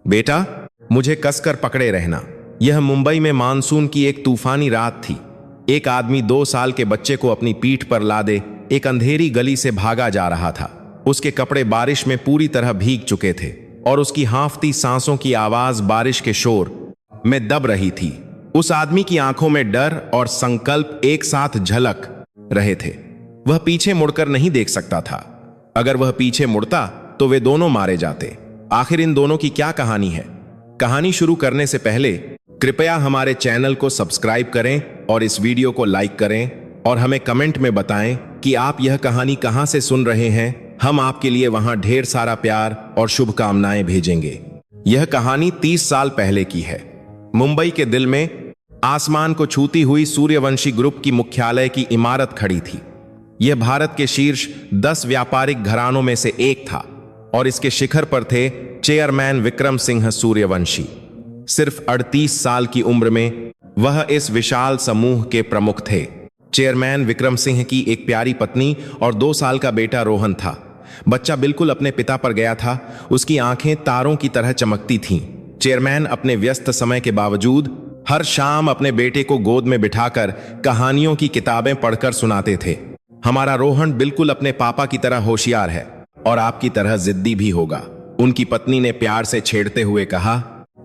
बेटा, मुझे कसकर पकड़े रहना। यह मुंबई में मानसून की एक तूफानी रात थी। एक आदमी 2 साल के बच्चे को अपनी पीठ पर लादे एक अंधेरी गली से भागा जा रहा था। उसके कपड़े बारिश में पूरी तरह भीग चुके थे और उसकी हांफती सांसों की आवाज बारिश के शोर में दब रही थी। उस आदमी की आंखों में डर और संकल्प एक साथ झलक रहे थे। वह पीछे मुड़कर नहीं देख सकता था। अगर वह पीछे मुड़ता तो वे दोनों मारे जाते। आखिर इन दोनों की क्या कहानी है? कहानी शुरू करने से पहले कृपया हमारे चैनल को सब्सक्राइब करें और इस वीडियो को लाइक करें और हमें कमेंट में बताएं कि आप यह कहानी कहां से सुन रहे हैं। हम आपके लिए वहां ढेर सारा प्यार और शुभकामनाएं भेजेंगे। यह कहानी 30 साल पहले की है। मुंबई के दिल में आसमान को छूती हुई सूर्यवंशी ग्रुप की मुख्यालय की इमारत खड़ी थी। यह भारत के शीर्ष 10 व्यापारिक घरानों में से एक था और इसके शिखर पर थे चेयरमैन विक्रम सिंह सूर्यवंशी। सिर्फ 38 साल की उम्र में वह इस विशाल समूह के प्रमुख थे। चेयरमैन विक्रम सिंह की एक प्यारी पत्नी और 2 साल का बेटा रोहन था। बच्चा बिल्कुल अपने पिता पर गया था। उसकी आंखें तारों की तरह चमकती थीं। चेयरमैन अपने व्यस्त समय के बावजूद हर शाम अपने बेटे को गोद में बिठाकर कहानियों की किताबें पढ़कर सुनाते थे। हमारा रोहन बिल्कुल अपने पापा की तरह होशियार है और आपकी तरह जिद्दी भी होगा, उनकी पत्नी ने प्यार से छेड़ते हुए कहा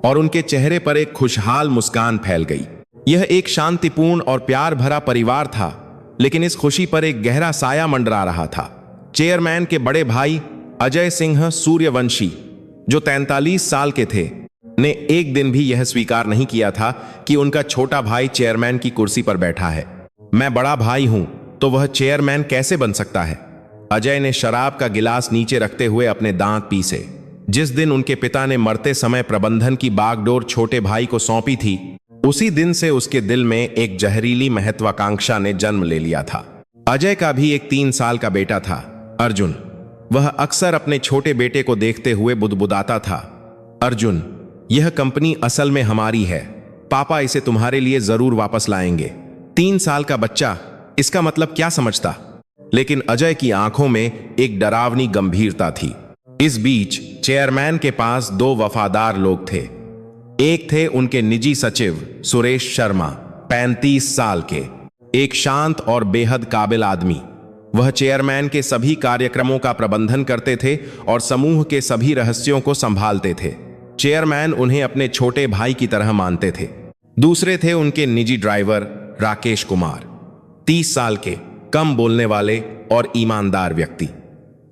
और उनके चेहरे पर एक खुशहाल मुस्कान फैल गई। यह एक शांतिपूर्ण और प्यार भरा परिवार था, लेकिन इस खुशी पर एक गहरा साया मंडरा रहा था। चेयरमैन के बड़े भाई अजय सिंह सूर्यवंशी, जो 43 साल के थे, ने एक दिन भी यह स्वीकार नहीं किया था कि उनका छोटा भाई चेयरमैन की कुर्सी पर बैठा है। मैं बड़ा भाई हूं तो वह चेयरमैन कैसे बन सकता है? अजय ने शराब का गिलास नीचे रखते हुए अपने दांत पीसे। जिस दिन उनके पिता ने मरते समय प्रबंधन की बागडोर छोटे भाई को सौंपी थी, उसी दिन से उसके दिल में एक जहरीली महत्वाकांक्षा ने जन्म ले लिया था। अजय का भी एक 3 साल का बेटा था, अर्जुन। वह अक्सर अपने छोटे बेटे को देखते हुए बुदबुदाता था, अर्जुन, यह कंपनी असल में हमारी है। पापा इसे तुम्हारे लिए जरूर वापस लाएंगे। 3 साल का बच्चा इसका मतलब क्या समझता? लेकिन अजय की आंखों में एक डरावनी गंभीरता थी। इस बीच चेयरमैन के पास 2 वफादार लोग थे। एक थे उनके निजी सचिव सुरेश शर्मा, 35 साल के, एक शांत और बेहद काबिल आदमी। वह चेयरमैन के सभी कार्यक्रमों का प्रबंधन करते थे और समूह के सभी रहस्यों को संभालते थे। चेयरमैन उन्हें अपने छोटे भाई की तरह मानते थे। दूसरे थे उनके निजी ड्राइवर राकेश कुमार, 30 साल के, कम बोलने वाले और ईमानदार व्यक्ति।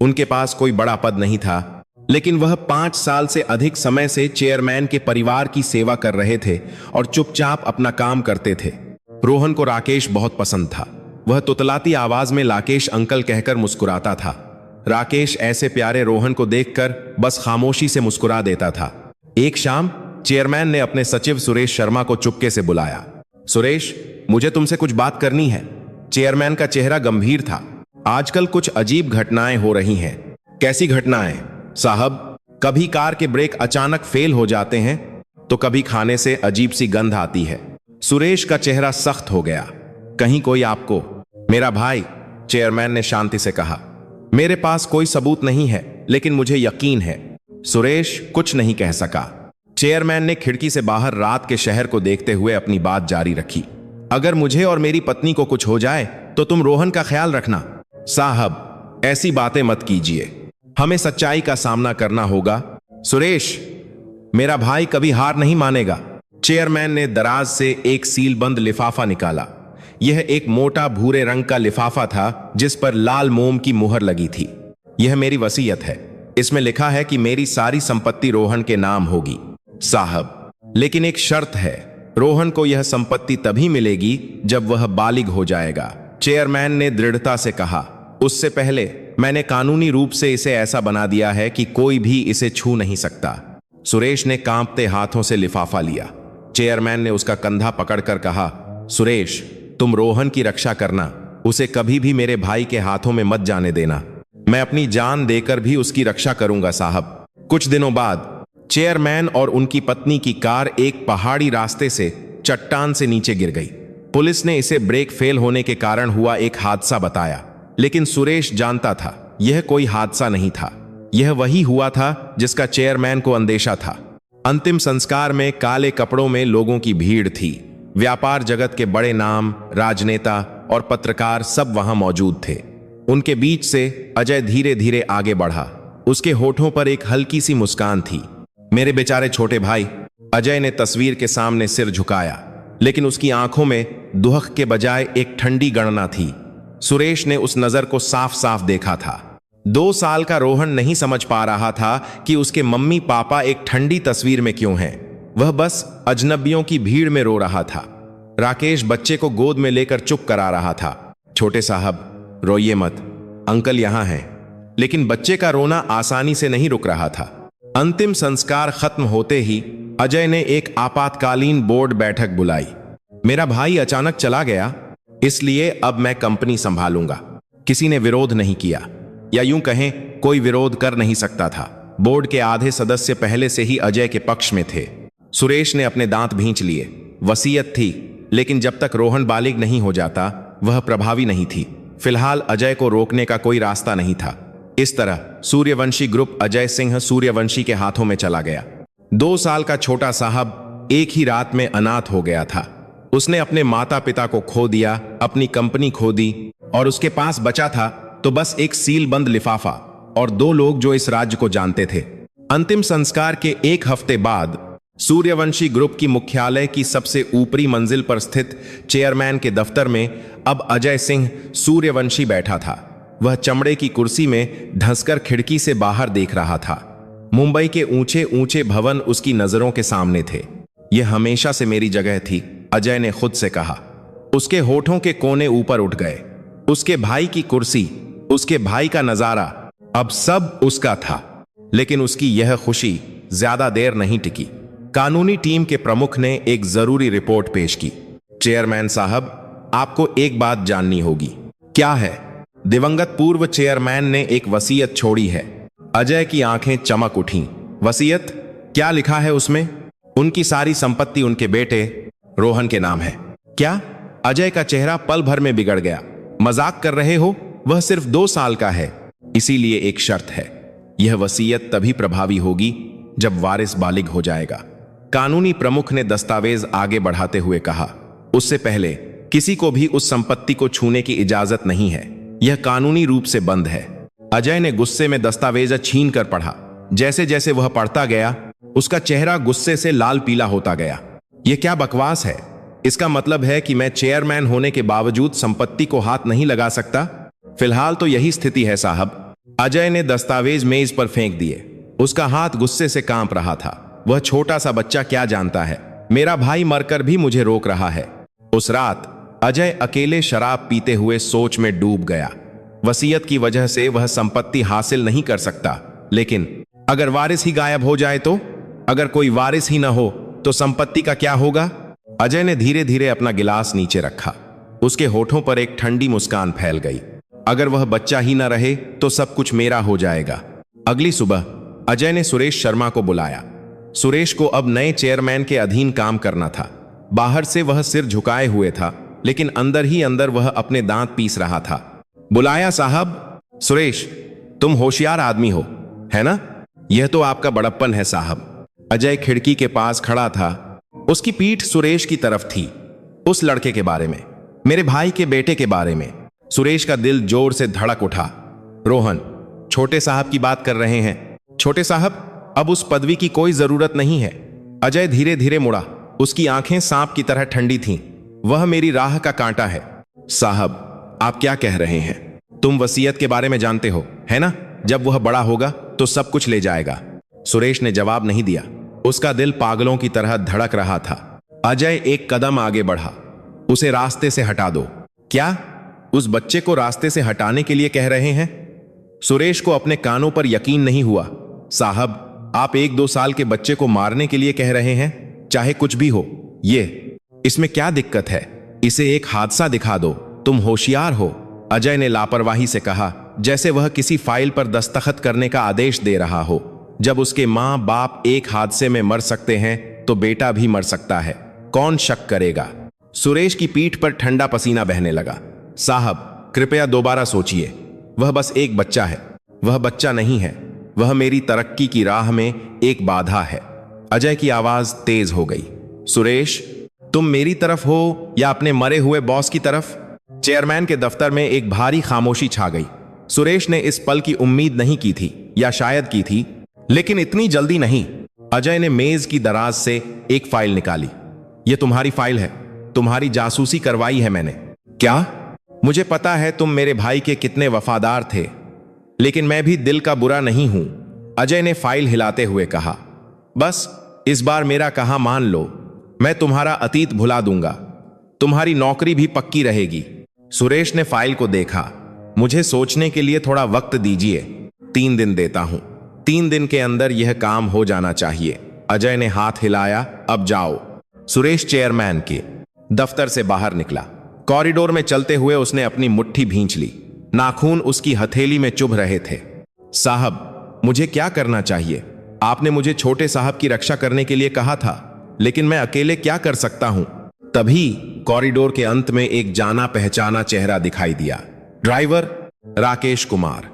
उनके पास कोई बड़ा पद नहीं था, लेकिन वह 5 साल से अधिक समय से चेयरमैन के परिवार की सेवा कर रहे थे और चुपचाप अपना काम करते थे। रोहन को राकेश बहुत पसंद था। वह तुतलाती आवाज में राकेश अंकल कहकर मुस्कुराता था। राकेश ऐसे प्यारे रोहन को देखकर बस खामोशी से मुस्कुरा देता था। एक शाम चेयरमैन ने अपने सचिव सुरेश शर्मा को चुपके से बुलाया। सुरेश, मुझे तुमसे कुछ बात करनी है। चेयरमैन का चेहरा गंभीर था। आजकल कुछ अजीब घटनाएं हो रही हैं। कैसी घटनाएं? साहब, कभी कार के ब्रेक अचानक फेल हो जाते हैं तो कभी खाने से अजीब सी गंध आती है। सुरेश का चेहरा सख्त हो गया। कहीं कोई आपको? मेरा भाई, चेयरमैन ने शांति से कहा। मेरे पास कोई सबूत नहीं है, लेकिन मुझे यकीन है। सुरेश कुछ नहीं कह सका। चेयरमैन ने खिड़की से बाहर रात के शहर को देखते हुए अपनी बात जारी रखी। अगर मुझे और मेरी पत्नी को कुछ हो जाए तो तुम रोहन का ख्याल रखना। साहब, ऐसी बातें मत कीजिए। हमें सच्चाई का सामना करना होगा। सुरेश, मेरा भाई कभी हार नहीं मानेगा। चेयरमैन ने दराज से एक सीलबंद लिफाफा निकाला। यह एक मोटा भूरे रंग का लिफाफा था जिस पर लाल मोम की मुहर लगी थी। यह मेरी वसीयत है। इसमें लिखा है कि मेरी सारी संपत्ति रोहन के नाम होगी। साहब, लेकिन एक शर्त है। रोहन को यह संपत्ति तभी मिलेगी जब वह बालिग हो जाएगा, चेयरमैन ने दृढ़ता से कहा। उससे पहले मैंने कानूनी रूप से इसे ऐसा बना दिया है कि कोई भी इसे छू नहीं सकता। सुरेश ने कांपते हाथों से लिफाफा लिया। चेयरमैन ने उसका कंधा पकड़कर कहा, सुरेश, तुम रोहन की रक्षा करना। उसे कभी भी मेरे भाई के हाथों में मत जाने देना। मैं अपनी जान देकर भी उसकी रक्षा करूंगा साहब। कुछ दिनों बाद चेयरमैन और उनकी पत्नी की कार एक पहाड़ी रास्ते से चट्टान से नीचे गिर गई। पुलिस ने इसे ब्रेक फेल होने के कारण हुआ एक हादसा बताया, लेकिन सुरेश जानता था यह कोई हादसा नहीं था। यह वही हुआ था जिसका चेयरमैन को अंदेशा था। अंतिम संस्कार में काले कपड़ों में लोगों की भीड़ थी। व्यापार जगत के बड़े नाम, राजनेता और पत्रकार सब वहां मौजूद थे। उनके बीच से अजय धीरे धीरे आगे बढ़ा। उसके होठों पर एक हल्की सी मुस्कान थी। मेरे बेचारे छोटे भाई। अजय ने तस्वीर के सामने सिर झुकाया, लेकिन उसकी आंखों में दुहक के बजाय एक ठंडी गणना थी। सुरेश ने उस नजर को साफ साफ देखा था। 2 साल का रोहन नहीं समझ पा रहा था कि उसके मम्मी पापा एक ठंडी तस्वीर में क्यों हैं। वह बस अजनबियों की भीड़ में रो रहा था। राकेश बच्चे को गोद में लेकर चुप करा रहा था। छोटे साहब, रोइए मत, अंकल यहां हैं। लेकिन बच्चे का रोना आसानी से नहीं रुक रहा था। अंतिम संस्कार खत्म होते ही अजय ने एक आपातकालीन बोर्ड बैठक बुलाई। मेरा भाई अचानक चला गया, इसलिए अब मैं कंपनी संभालूंगा। किसी ने विरोध नहीं किया, या यूं कहें कोई विरोध कर नहीं सकता था। बोर्ड के आधे सदस्य पहले से ही अजय के पक्ष में थे। सुरेश ने अपने दांत भींच लिए। वसीयत थी, लेकिन जब तक रोहन बालिग नहीं हो जाता वह प्रभावी नहीं थी। फिलहाल अजय को रोकने का कोई रास्ता नहीं था। इस तरह सूर्यवंशी ग्रुप अजय सिंह सूर्यवंशी के हाथों में चला गया। 2 साल का छोटा साहब एक ही रात में अनाथ हो गया था। उसने अपने माता पिता को खो दिया, अपनी कंपनी खो दी, और उसके पास बचा था तो बस एक सील बंद लिफाफा और 2 लोग जो इस राज्य को जानते थे। अंतिम संस्कार के 1 हफ्ते बाद सूर्यवंशी ग्रुप की मुख्यालय की सबसे ऊपरी मंजिल पर स्थित चेयरमैन के दफ्तर में अब अजय सिंह सूर्यवंशी बैठा था। वह चमड़े की कुर्सी में धंसकर खिड़की से बाहर देख रहा था। मुंबई के ऊंचे ऊंचे भवन उसकी नजरों के सामने थे। यह हमेशा से मेरी जगह थी, अजय ने खुद से कहा। उसके होठों के कोने ऊपर उठ गए। उसके भाई की कुर्सी, उसके भाई का नजारा, अब सब उसका था। लेकिन उसकी यह खुशी ज्यादा देर नहीं टिकी। कानूनी टीम के प्रमुख ने एक जरूरी रिपोर्ट पेश की। चेयरमैन साहब, आपको एक बात जाननी होगी। क्या है? दिवंगत पूर्व चेयरमैन ने एक वसीयत छोड़ी है। अजय की आंखें चमक उठीं। वसीयत? क्या लिखा है उसमें? उनकी सारी संपत्ति उनके बेटे रोहन के नाम है। क्या? अजय का चेहरा पल भर में बिगड़ गया। मजाक कर रहे हो? वह सिर्फ 2 साल का है। इसीलिए एक शर्त है। यह वसीयत तभी प्रभावी होगी जब वारिस बालिग हो जाएगा। कानूनी प्रमुख ने दस्तावेज आगे बढ़ाते हुए कहा। उससे पहले किसी को भी उस संपत्ति को छूने की इजाजत नहीं है। यह कानूनी रूप से बंद है। अजय ने गुस्से में दस्तावेज छीन कर पढ़ा। जैसे जैसे वह पढ़ता गया, उसका चेहरा गुस्से से लाल पीला होता गया। यह क्या बकवास है? इसका मतलब है कि मैं चेयरमैन होने के बावजूद संपत्ति को हाथ नहीं लगा सकता? फिलहाल तो यही स्थिति है साहब। अजय ने दस्तावेज मेज पर फेंक दिए। उसका हाथ गुस्से से कांप रहा था। वह छोटा सा बच्चा क्या जानता है? मेरा भाई मरकर भी मुझे रोक रहा है। उस रात अजय अकेले शराब पीते हुए सोच में डूब गया। वसीयत की वजह से वह संपत्ति हासिल नहीं कर सकता, लेकिन अगर वारिस ही गायब हो जाए तो? अगर कोई वारिस ही ना हो तो संपत्ति का क्या होगा? अजय ने धीरे धीरे अपना गिलास नीचे रखा। उसके होठों पर एक ठंडी मुस्कान फैल गई। अगर वह बच्चा ही ना रहे तो सब कुछ मेरा हो जाएगा। अगली सुबह अजय ने सुरेश शर्मा को बुलाया। सुरेश को अब नए चेयरमैन के अधीन काम करना था। बाहर से वह सिर झुकाए हुए था, लेकिन अंदर ही अंदर वह अपने दांत पीस रहा था। बुलाया साहब? सुरेश, तुम होशियार आदमी हो, है ना? यह तो आपका बड़प्पन है साहब। अजय खिड़की के पास खड़ा था। उसकी पीठ सुरेश की तरफ थी। उस लड़के के बारे में, मेरे भाई के बेटे के बारे में। सुरेश का दिल जोर से धड़क उठा। रोहन, छोटे साहब की बात कर रहे हैं। छोटे साहब, अब उस पदवी की कोई जरूरत नहीं है। अजय धीरे धीरे मुड़ा। उसकी आंखें सांप की तरह ठंडी थीं। वह मेरी राह का कांटा है। साहब, आप क्या कह रहे हैं? तुम वसीयत के बारे में जानते हो, है ना? जब वह बड़ा होगा तो सब कुछ ले जाएगा। सुरेश ने जवाब नहीं दिया। उसका दिल पागलों की तरह धड़क रहा था। अजय एक कदम आगे बढ़ा। उसे रास्ते से हटा दो। क्या? उस बच्चे को रास्ते से हटाने के लिए कह रहे हैं? सुरेश को अपने कानों पर यकीन नहीं हुआ। साहब, आप 1-2 साल के बच्चे को मारने के लिए कह रहे हैं? चाहे कुछ भी हो, इसमें क्या दिक्कत है? इसे एक हादसा दिखा दो। तुम होशियार हो, अजय ने लापरवाही से कहा, जैसे वह किसी फाइल पर दस्तखत करने का आदेश दे रहा हो। जब उसके मां बाप एक हादसे में मर सकते हैं तो बेटा भी मर सकता है। कौन शक करेगा? सुरेश की पीठ पर ठंडा पसीना बहने लगा। साहब, कृपया दोबारा सोचिए। वह बस एक बच्चा है। वह बच्चा नहीं है। वह मेरी तरक्की की राह में एक बाधा है। अजय की आवाज तेज हो गई। सुरेश, तुम मेरी तरफ हो या अपने मरे हुए बॉस की तरफ? चेयरमैन के दफ्तर में एक भारी खामोशी छा गई। सुरेश ने इस पल की उम्मीद नहीं की थी, या शायद की थी, लेकिन इतनी जल्दी नहीं। अजय ने मेज की दराज से एक फाइल निकाली। यह तुम्हारी फाइल है, तुम्हारी जासूसी करवाई है मैंने। क्या? मुझे पता है तुम मेरे भाई के कितने वफादार थे, लेकिन मैं भी दिल का बुरा नहीं हूं, अजय ने फाइल हिलाते हुए कहा। बस इस बार मेरा कहा मान लो, मैं तुम्हारा अतीत भुला दूंगा, तुम्हारी नौकरी भी पक्की रहेगी। सुरेश ने फाइल को देखा। मुझे सोचने के लिए थोड़ा वक्त दीजिए, 3 दिन देता हूं, 3 दिन के अंदर यह काम हो जाना चाहिए। अजय ने हाथ हिलाया। अब जाओ। सुरेश चेयरमैन के दफ्तर से बाहर निकला। कॉरिडोर में चलते हुए उसने अपनी मुट्ठी भींच ली। नाखून उसकी हथेली में चुभ रहे थे। साहब, मुझे क्या करना चाहिए? आपने मुझे छोटे साहब की रक्षा करने के लिए कहा था, लेकिन मैं अकेले क्या कर सकता हूं? तभी कॉरिडोर के अंत में एक जाना पहचाना चेहरा दिखाई दिया। ड्राइवर राकेश कुमार।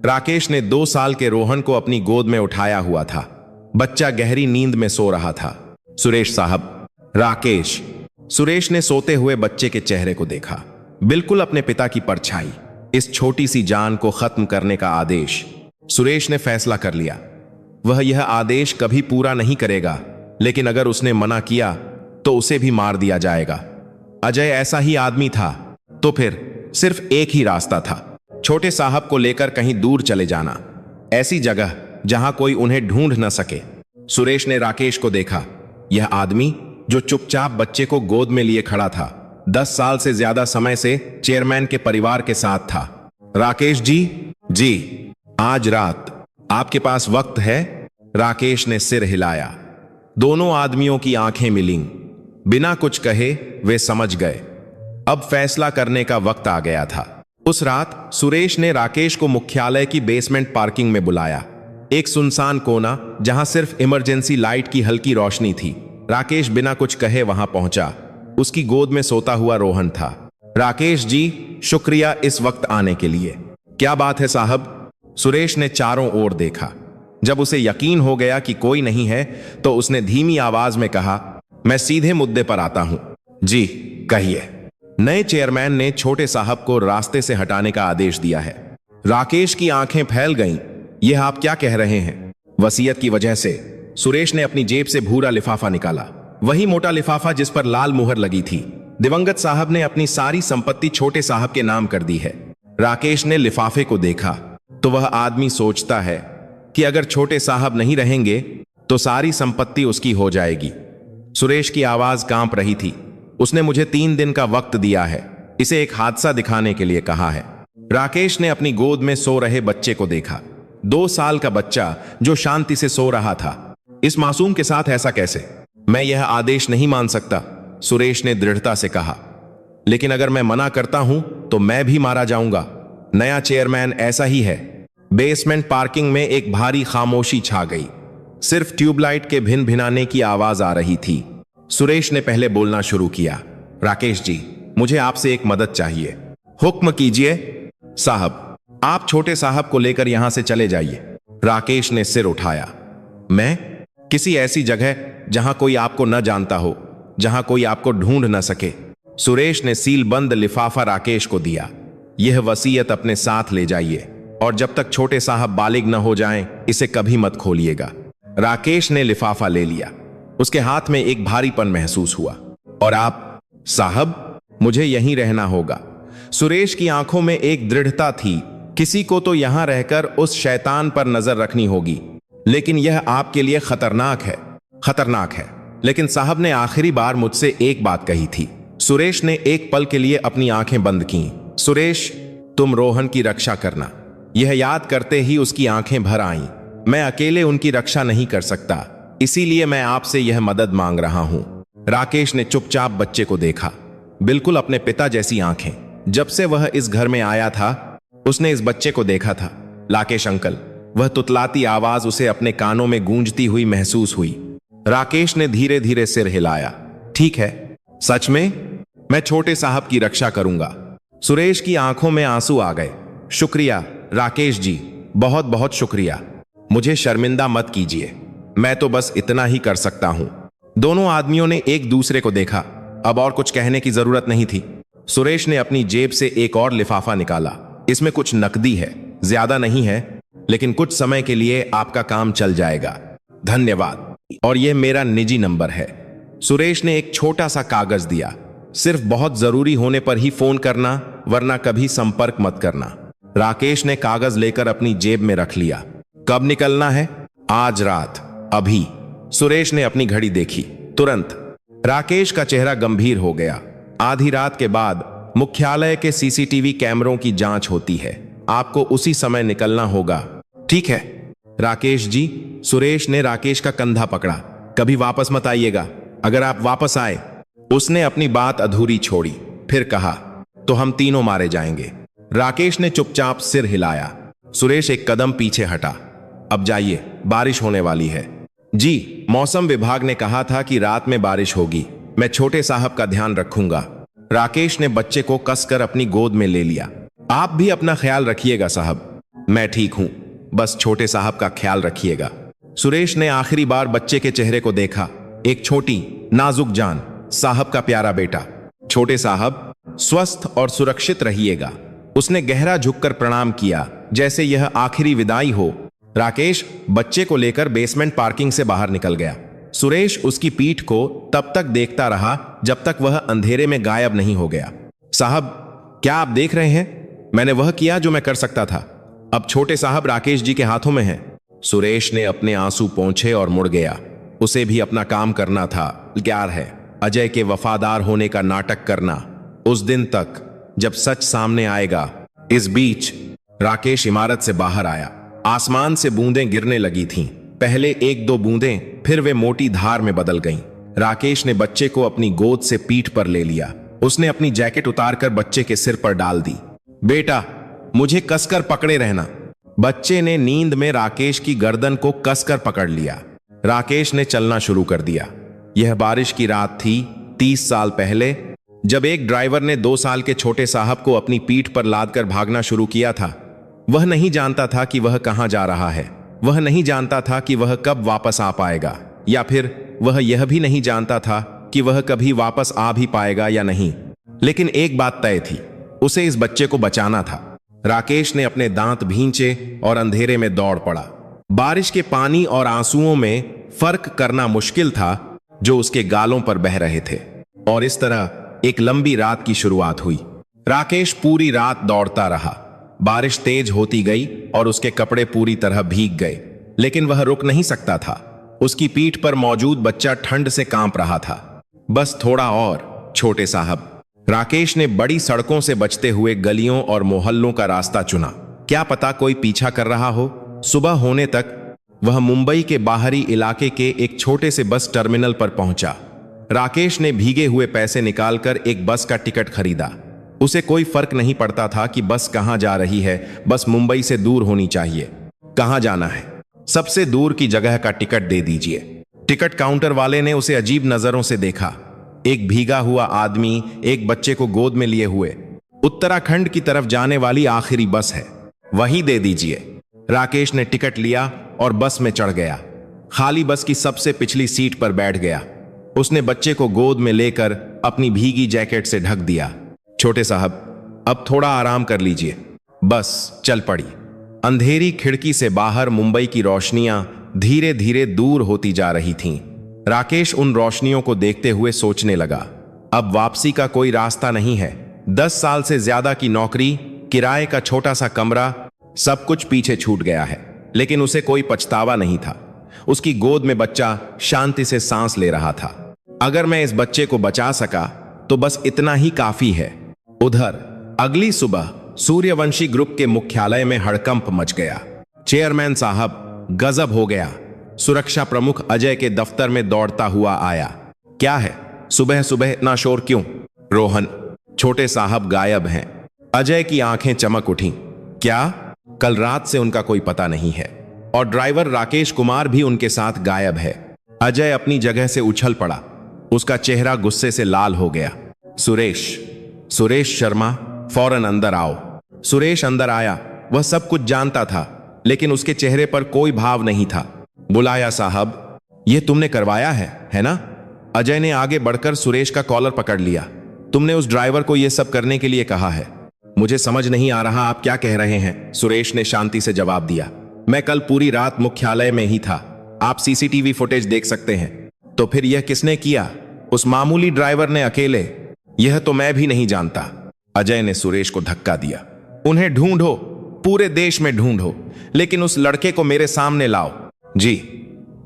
राकेश ने 2 साल के रोहन को अपनी गोद में उठाया हुआ था। बच्चा गहरी नींद में सो रहा था। सुरेश साहब। राकेश। सुरेश ने सोते हुए बच्चे के चेहरे को देखा। बिल्कुल अपने पिता की परछाई। इस छोटी सी जान को खत्म करने का आदेश। सुरेश ने फैसला कर लिया, वह यह आदेश कभी पूरा नहीं करेगा, लेकिन अगर उसने मना किया तो उसे भी मार दिया जाएगा। अजय ऐसा ही आदमी था, तो फिर सिर्फ एक ही रास्ता था, छोटे साहब को लेकर कहीं दूर चले जाना, ऐसी जगह जहां कोई उन्हें ढूंढ न सके। सुरेश ने राकेश को देखा। यह आदमी जो चुपचाप बच्चे को गोद में लिए खड़ा था, 10 साल से ज्यादा समय से चेयरमैन के परिवार के साथ था। राकेश जी। जी, आज रात आपके पास वक्त है? राकेश ने सिर हिलाया। दोनों आदमियों की आंखें मिलीं। बिना कुछ कहे वे समझ गए, अब फैसला करने का वक्त आ गया था। उस रात सुरेश ने राकेश को मुख्यालय की बेसमेंट पार्किंग में बुलाया। एक सुनसान कोना जहां सिर्फ इमरजेंसी लाइट की हल्की रोशनी थी। राकेश बिना कुछ कहे वहां पहुंचा। उसकी गोद में सोता हुआ रोहन था। राकेश जी, शुक्रिया इस वक्त आने के लिए। क्या बात है साहब? सुरेश ने चारों ओर देखा। जब उसे यकीन हो गया कि कोई नहीं है, तो उसने धीमी आवाज में कहा, मैं सीधे मुद्दे पर आता हूं। जी कहिए। नए चेयरमैन ने छोटे साहब को रास्ते से हटाने का आदेश दिया है। राकेश की आंखें फैल गईं। यह आप क्या कह रहे हैं? वसीयत की वजह से। सुरेश ने अपनी जेब से भूरा लिफाफा निकाला, वही मोटा लिफाफा जिस पर लाल मुहर लगी थी। दिवंगत साहब ने अपनी सारी संपत्ति छोटे साहब के नाम कर दी है। राकेश ने लिफाफे को देखा तो वह आदमी सोचता है कि अगर छोटे साहब नहीं रहेंगे तो सारी संपत्ति उसकी हो जाएगी। सुरेश की आवाज कांप रही थी। उसने मुझे 3 दिन का वक्त दिया है, इसे एक हादसा दिखाने के लिए कहा है। राकेश ने अपनी गोद में सो रहे बच्चे को देखा। 2 साल का बच्चा जो शांति से सो रहा था। इस मासूम के साथ ऐसा कैसे? मैं यह आदेश नहीं मान सकता, सुरेश ने दृढ़ता से कहा। लेकिन अगर मैं मना करता हूं तो मैं भी मारा जाऊंगा। नया चेयरमैन ऐसा ही है। बेसमेंट पार्किंग में एक भारी खामोशी छा गई। सिर्फ ट्यूबलाइट के भिन भिनाने की आवाज आ रही थी। सुरेश ने पहले बोलना शुरू किया। राकेश जी, मुझे आपसे एक मदद चाहिए। हुक्म कीजिए साहब। आप छोटे साहब को लेकर यहां से चले जाइए। राकेश ने सिर उठाया। मैं? किसी ऐसी जगह जहां कोई आपको न जानता हो, जहां कोई आपको ढूंढ न सके। सुरेश ने सीलबंद लिफाफा राकेश को दिया। यह वसीयत अपने साथ ले जाइए, और जब तक छोटे साहब बालिग न हो जाएं, इसे कभी मत खोलिएगा। राकेश ने लिफाफा ले लिया। उसके हाथ में एक भारीपन महसूस हुआ। और आप? साहब, मुझे यहीं रहना होगा। सुरेश की आंखों में एक दृढ़ता थी। किसी को तो यहां रहकर उस शैतान पर नजर रखनी होगी, लेकिन यह आपके लिए खतरनाक है। खतरनाक है, लेकिन साहब ने आखिरी बार मुझसे एक बात कही थी। सुरेश ने एक पल के लिए अपनी आंखें बंद की। सुरेश, तुम रोहन की रक्षा करना। यह याद करते ही उसकी आंखें भर आईं। मैं अकेले उनकी रक्षा नहीं कर सकता, इसीलिए मैं आपसे यह मदद मांग रहा हूं। राकेश ने चुपचाप बच्चे को देखा। बिल्कुल अपने पिता जैसी आंखें। जब से वह इस घर में आया था, उसने इस बच्चे को देखा था। राकेश अंकल। वह तुतलाती आवाज उसे अपने कानों में गूंजती हुई महसूस हुई। राकेश ने धीरे धीरे सिर हिलाया। ठीक है, सच में मैं छोटे साहब की रक्षा करूंगा। सुरेश की आंखों में आंसू आ गए। शुक्रिया राकेश जी, बहुत बहुत शुक्रिया। मुझे शर्मिंदा मत कीजिए। मैं तो बस इतना ही कर सकता हूं। दोनों आदमियों ने एक दूसरे को देखा। अब और कुछ कहने की जरूरत नहीं थी। सुरेश ने अपनी जेब से एक और लिफाफा निकाला। इसमें कुछ नकदी है, ज्यादा नहीं है, लेकिन कुछ समय के लिए आपका काम चल जाएगा। धन्यवाद। और यह मेरा निजी नंबर है। सुरेश ने एक छोटा सा कागज दिया। सिर्फ बहुत जरूरी होने पर ही फोन करना, वरना कभी संपर्क मत करना। राकेश ने कागज लेकर अपनी जेब में रख लिया। कब निकलना है? आज रात, अभी। सुरेश ने अपनी घड़ी देखी। तुरंत राकेश का चेहरा गंभीर हो गया। आधी रात के बाद मुख्यालय के सीसीटीवी कैमरों की जांच होती है। आपको उसी समय निकलना होगा। ठीक है राकेश जी। सुरेश ने राकेश का कंधा पकड़ा। कभी वापस मत आइएगा। अगर आप वापस आए। उसने अपनी बात अधूरी छोड़ी, फिर कहा, तो हम तीनों मारे जाएंगे। राकेश ने चुपचाप सिर हिलाया। सुरेश एक कदम पीछे हटा। अब जाइए, बारिश होने वाली है। जी, मौसम विभाग ने कहा था कि रात में बारिश होगी। मैं छोटे साहब का ध्यान रखूंगा। राकेश ने बच्चे को कसकर अपनी गोद में ले लिया। आप भी अपना ख्याल रखिएगा साहब। मैं ठीक हूं, बस छोटे साहब का ख्याल रखिएगा। सुरेश ने आखिरी बार बच्चे के चेहरे को देखा। एक छोटी नाजुक जान, साहब का प्यारा बेटा। छोटे साहब, स्वस्थ और सुरक्षित रहिएगा। उसने गहरा झुककर प्रणाम किया, जैसे यह आखिरी विदाई हो। राकेश बच्चे को लेकर बेसमेंट पार्किंग से बाहर निकल गया। सुरेश उसकी पीठ को तब तक देखता रहा जब तक वह अंधेरे में गायब नहीं हो गया। साहब, क्या आप देख रहे हैं? मैंने वह किया जो मैं कर सकता था। अब छोटे साहब राकेश जी के हाथों में हैं। सुरेश ने अपने आंसू पोंछे और मुड़ गया। उसे भी अपना काम करना था। प्यार है अजय के वफादार होने का नाटक करना, उस दिन तक जब सच सामने आएगा। इस बीच राकेश इमारत से बाहर आया। आसमान से बूंदें गिरने लगी थीं। पहले एक दो बूंदें, फिर वे मोटी धार में बदल गईं। राकेश ने बच्चे को अपनी गोद से पीठ पर ले लिया। उसने अपनी जैकेट उतारकर बच्चे के सिर पर डाल दी। बेटा, मुझे कसकर पकड़े रहना। बच्चे ने नींद में राकेश की गर्दन को कसकर पकड़ लिया। राकेश ने चलना शुरू कर दिया। यह बारिश की रात थी, 30 साल पहले, जब एक ड्राइवर ने 2 साल के छोटे साहब को अपनी पीठ पर लादकर भागना शुरू किया था। वह नहीं जानता था कि वह कहां जा रहा है। वह नहीं जानता था कि वह कब वापस आ पाएगा, या फिर वह यह भी नहीं जानता था कि वह कभी वापस आ भी पाएगा या नहीं। लेकिन एक बात तय थी, उसे इस बच्चे को बचाना था। राकेश ने अपने दांत भींचे और अंधेरे में दौड़ पड़ा। बारिश के पानी और आंसुओं में फर्क करना मुश्किल था जो उसके गालों पर बह रहे थे। और इस तरह एक लंबी रात की शुरुआत हुई। राकेश पूरी रात दौड़ता रहा। बारिश तेज होती गई और उसके कपड़े पूरी तरह भीग गए, लेकिन वह रुक नहीं सकता था। उसकी पीठ पर मौजूद बच्चा ठंड से कांप रहा था। बस थोड़ा और, छोटे साहब। राकेश ने बड़ी सड़कों से बचते हुए गलियों और मोहल्लों का रास्ता चुना। क्या पता कोई पीछा कर रहा हो। सुबह होने तक वह मुंबई के बाहरी इलाके के एक छोटे से बस टर्मिनल पर पहुंचा। राकेश ने भीगे हुए पैसे निकालकर एक बस का टिकट खरीदा। उसे कोई फर्क नहीं पड़ता था कि बस कहां जा रही है, बस मुंबई से दूर होनी चाहिए। कहां जाना है? सबसे दूर की जगह का टिकट दे दीजिए। टिकट काउंटर वाले ने उसे अजीब नजरों से देखा। एक भीगा हुआ आदमी एक बच्चे को गोद में लिए हुए। उत्तराखंड की तरफ जाने वाली आखिरी बस है, वहीं दे दीजिए। राकेश ने टिकट लिया और बस में चढ़ गया। खाली बस की सबसे पिछली सीट पर बैठ गया। उसने बच्चे को गोद में लेकर अपनी भीगी जैकेट से ढक दिया। छोटे साहब, अब थोड़ा आराम कर लीजिए। बस चल पड़ी। अंधेरी खिड़की से बाहर मुंबई की रोशनियां धीरे धीरे दूर होती जा रही थीं। राकेश उन रोशनियों को देखते हुए सोचने लगा, अब वापसी का कोई रास्ता नहीं है। 10 साल से ज्यादा की नौकरी, किराए का छोटा सा कमरा, सब कुछ पीछे छूट गया है। लेकिन उसे कोई पछतावा नहीं था। उसकी गोद में बच्चा शांति से सांस ले रहा था। अगर मैं इस बच्चे को बचा सका तो बस इतना ही काफी है। उधर अगली सुबह सूर्यवंशी ग्रुप के मुख्यालय में हड़कंप मच गया। चेयरमैन साहब, गजब हो गया। सुरक्षा प्रमुख अजय के दफ्तर में दौड़ता हुआ आया। क्या है, सुबह सुबह इतना शोर क्यों? रोहन, छोटे साहब गायब हैं। अजय की आंखें चमक उठीं। क्या? कल रात से उनका कोई पता नहीं है, और ड्राइवर राकेश कुमार भी उनके साथ गायब है। अजय अपनी जगह से उछल पड़ा। उसका चेहरा गुस्से से लाल हो गया। सुरेश शर्मा, फौरन अंदर आओ। सुरेश अंदर आया। वह सब कुछ जानता था, लेकिन उसके चेहरे पर कोई भाव नहीं था। बुलाया साहब, यह तुमने करवाया है ना? अजय ने आगे बढ़कर सुरेश का कॉलर पकड़ लिया। तुमने उस ड्राइवर को यह सब करने के लिए कहा है? मुझे समझ नहीं आ रहा आप क्या कह रहे हैं, सुरेश ने शांति से जवाब दिया। मैं कल पूरी रात मुख्यालय में ही था, आप सीसीटीवी फुटेज देख सकते हैं। तो फिर यह किसने किया? उस मामूली ड्राइवर ने अकेले? यह तो मैं भी नहीं जानता। अजय ने सुरेश को धक्का दिया। उन्हें ढूंढो, पूरे देश में ढूंढो, लेकिन उस लड़के को मेरे सामने लाओ। जी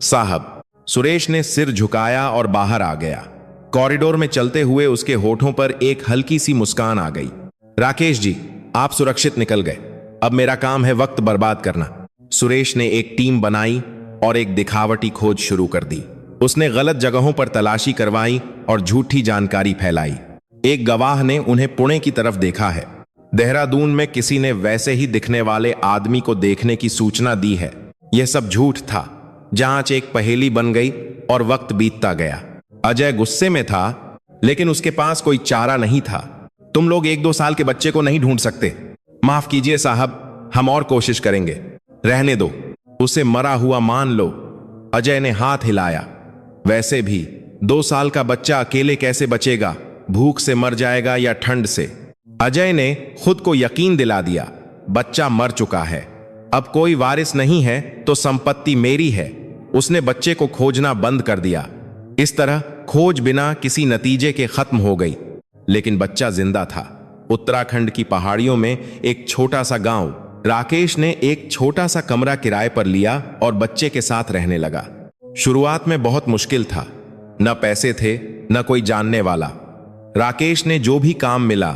साहब। सुरेश ने सिर झुकाया और बाहर आ गया। कॉरिडोर में चलते हुए उसके होठों पर एक हल्की सी मुस्कान आ गई। राकेश जी, आप सुरक्षित निकल गए, अब मेरा काम है वक्त बर्बाद करना। सुरेश ने एक टीम बनाई और एक दिखावटी खोज शुरू कर दी। उसने गलत जगहों पर तलाशी करवाई और झूठी जानकारी फैलाई। एक गवाह ने उन्हें पुणे की तरफ देखा है। देहरादून में किसी ने वैसे ही दिखने वाले आदमी को देखने की सूचना दी है। यह सब झूठ था। जांच एक पहेली बन गई और वक्त बीतता गया। अजय गुस्से में था, लेकिन उसके पास कोई चारा नहीं था। तुम लोग 1-2 साल के बच्चे को नहीं ढूंढ सकते? माफ कीजिए साहब, हम और कोशिश करेंगे। रहने दो, उसे मरा हुआ मान लो। अजय ने हाथ हिलाया। वैसे भी 2 साल का बच्चा अकेले कैसे बचेगा? भूख से मर जाएगा या ठंड से? अजय ने खुद को यकीन दिला दिया, बच्चा मर चुका है, अब कोई वारिस नहीं है तो संपत्ति मेरी है। उसने बच्चे को खोजना बंद कर दिया। इस तरह खोज बिना किसी नतीजे के खत्म हो गई। लेकिन बच्चा जिंदा था। उत्तराखंड की पहाड़ियों में एक छोटा सा गांव। राकेश ने एक छोटा सा कमरा किराए पर लिया और बच्चे के साथ रहने लगा। शुरुआत में बहुत मुश्किल था, न पैसे थे न कोई जानने वाला। राकेश ने जो भी काम मिला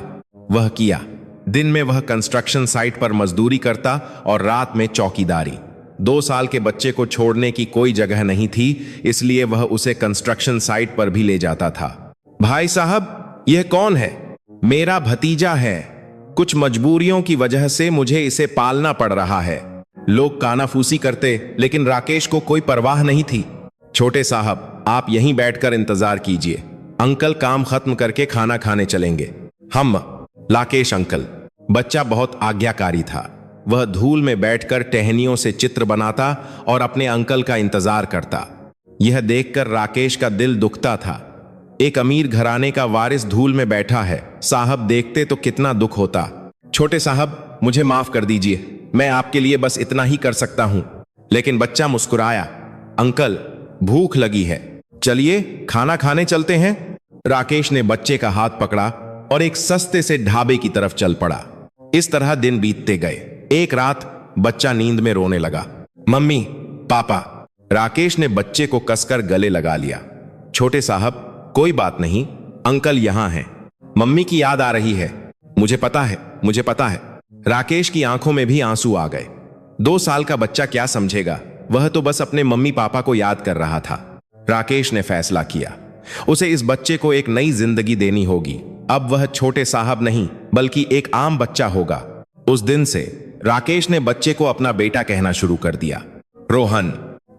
वह किया। दिन में वह कंस्ट्रक्शन साइट पर मजदूरी करता और रात में चौकीदारी। 2 साल के बच्चे को छोड़ने की कोई जगह नहीं थी, इसलिए वह उसे कंस्ट्रक्शन साइट पर भी ले जाता था। भाई साहब, यह कौन है? मेरा भतीजा है। कुछ मजबूरियों की वजह से मुझे इसे पालना पड़ रहा है। लोग कानाफूसी करते, लेकिन राकेश को कोई परवाह नहीं थी। छोटे साहब, आप यहीं बैठकर इंतजार कीजिए, अंकल काम खत्म करके खाना खाने चलेंगे। हम राकेश अंकल। बच्चा बहुत आज्ञाकारी था। वह धूल में बैठकर टहनियों से चित्र बनाता और अपने अंकल का इंतजार करता। यह देखकर राकेश का दिल दुखता था। एक अमीर घराने का वारिस धूल में बैठा है, साहब देखते तो कितना दुख होता। छोटे साहब, मुझे माफ कर दीजिए, मैं आपके लिए बस इतना ही कर सकता हूं। लेकिन बच्चा मुस्कुराया। अंकल, भूख लगी है, चलिए खाना खाने चलते हैं। राकेश ने बच्चे का हाथ पकड़ा और एक सस्ते से ढाबे की तरफ चल पड़ा। इस तरह दिन बीतते गए। एक रात बच्चा नींद में रोने लगा। मम्मी, पापा। राकेश ने बच्चे को कसकर गले लगा लिया। छोटे साहब, कोई बात नहीं, अंकल यहां हैं। मम्मी की याद आ रही है। मुझे पता है, मुझे पता है। राकेश की आंखों में भी आंसू आ गए। 2 साल का बच्चा क्या समझेगा, वह तो बस अपने मम्मी पापा को याद कर रहा था। राकेश ने फैसला किया, उसे इस बच्चे को एक नई जिंदगी देनी होगी। अब वह छोटे साहब नहीं, बल्कि एक आम बच्चा होगा। उस दिन से राकेश ने बच्चे को अपना बेटा कहना शुरू कर दिया। रोहन,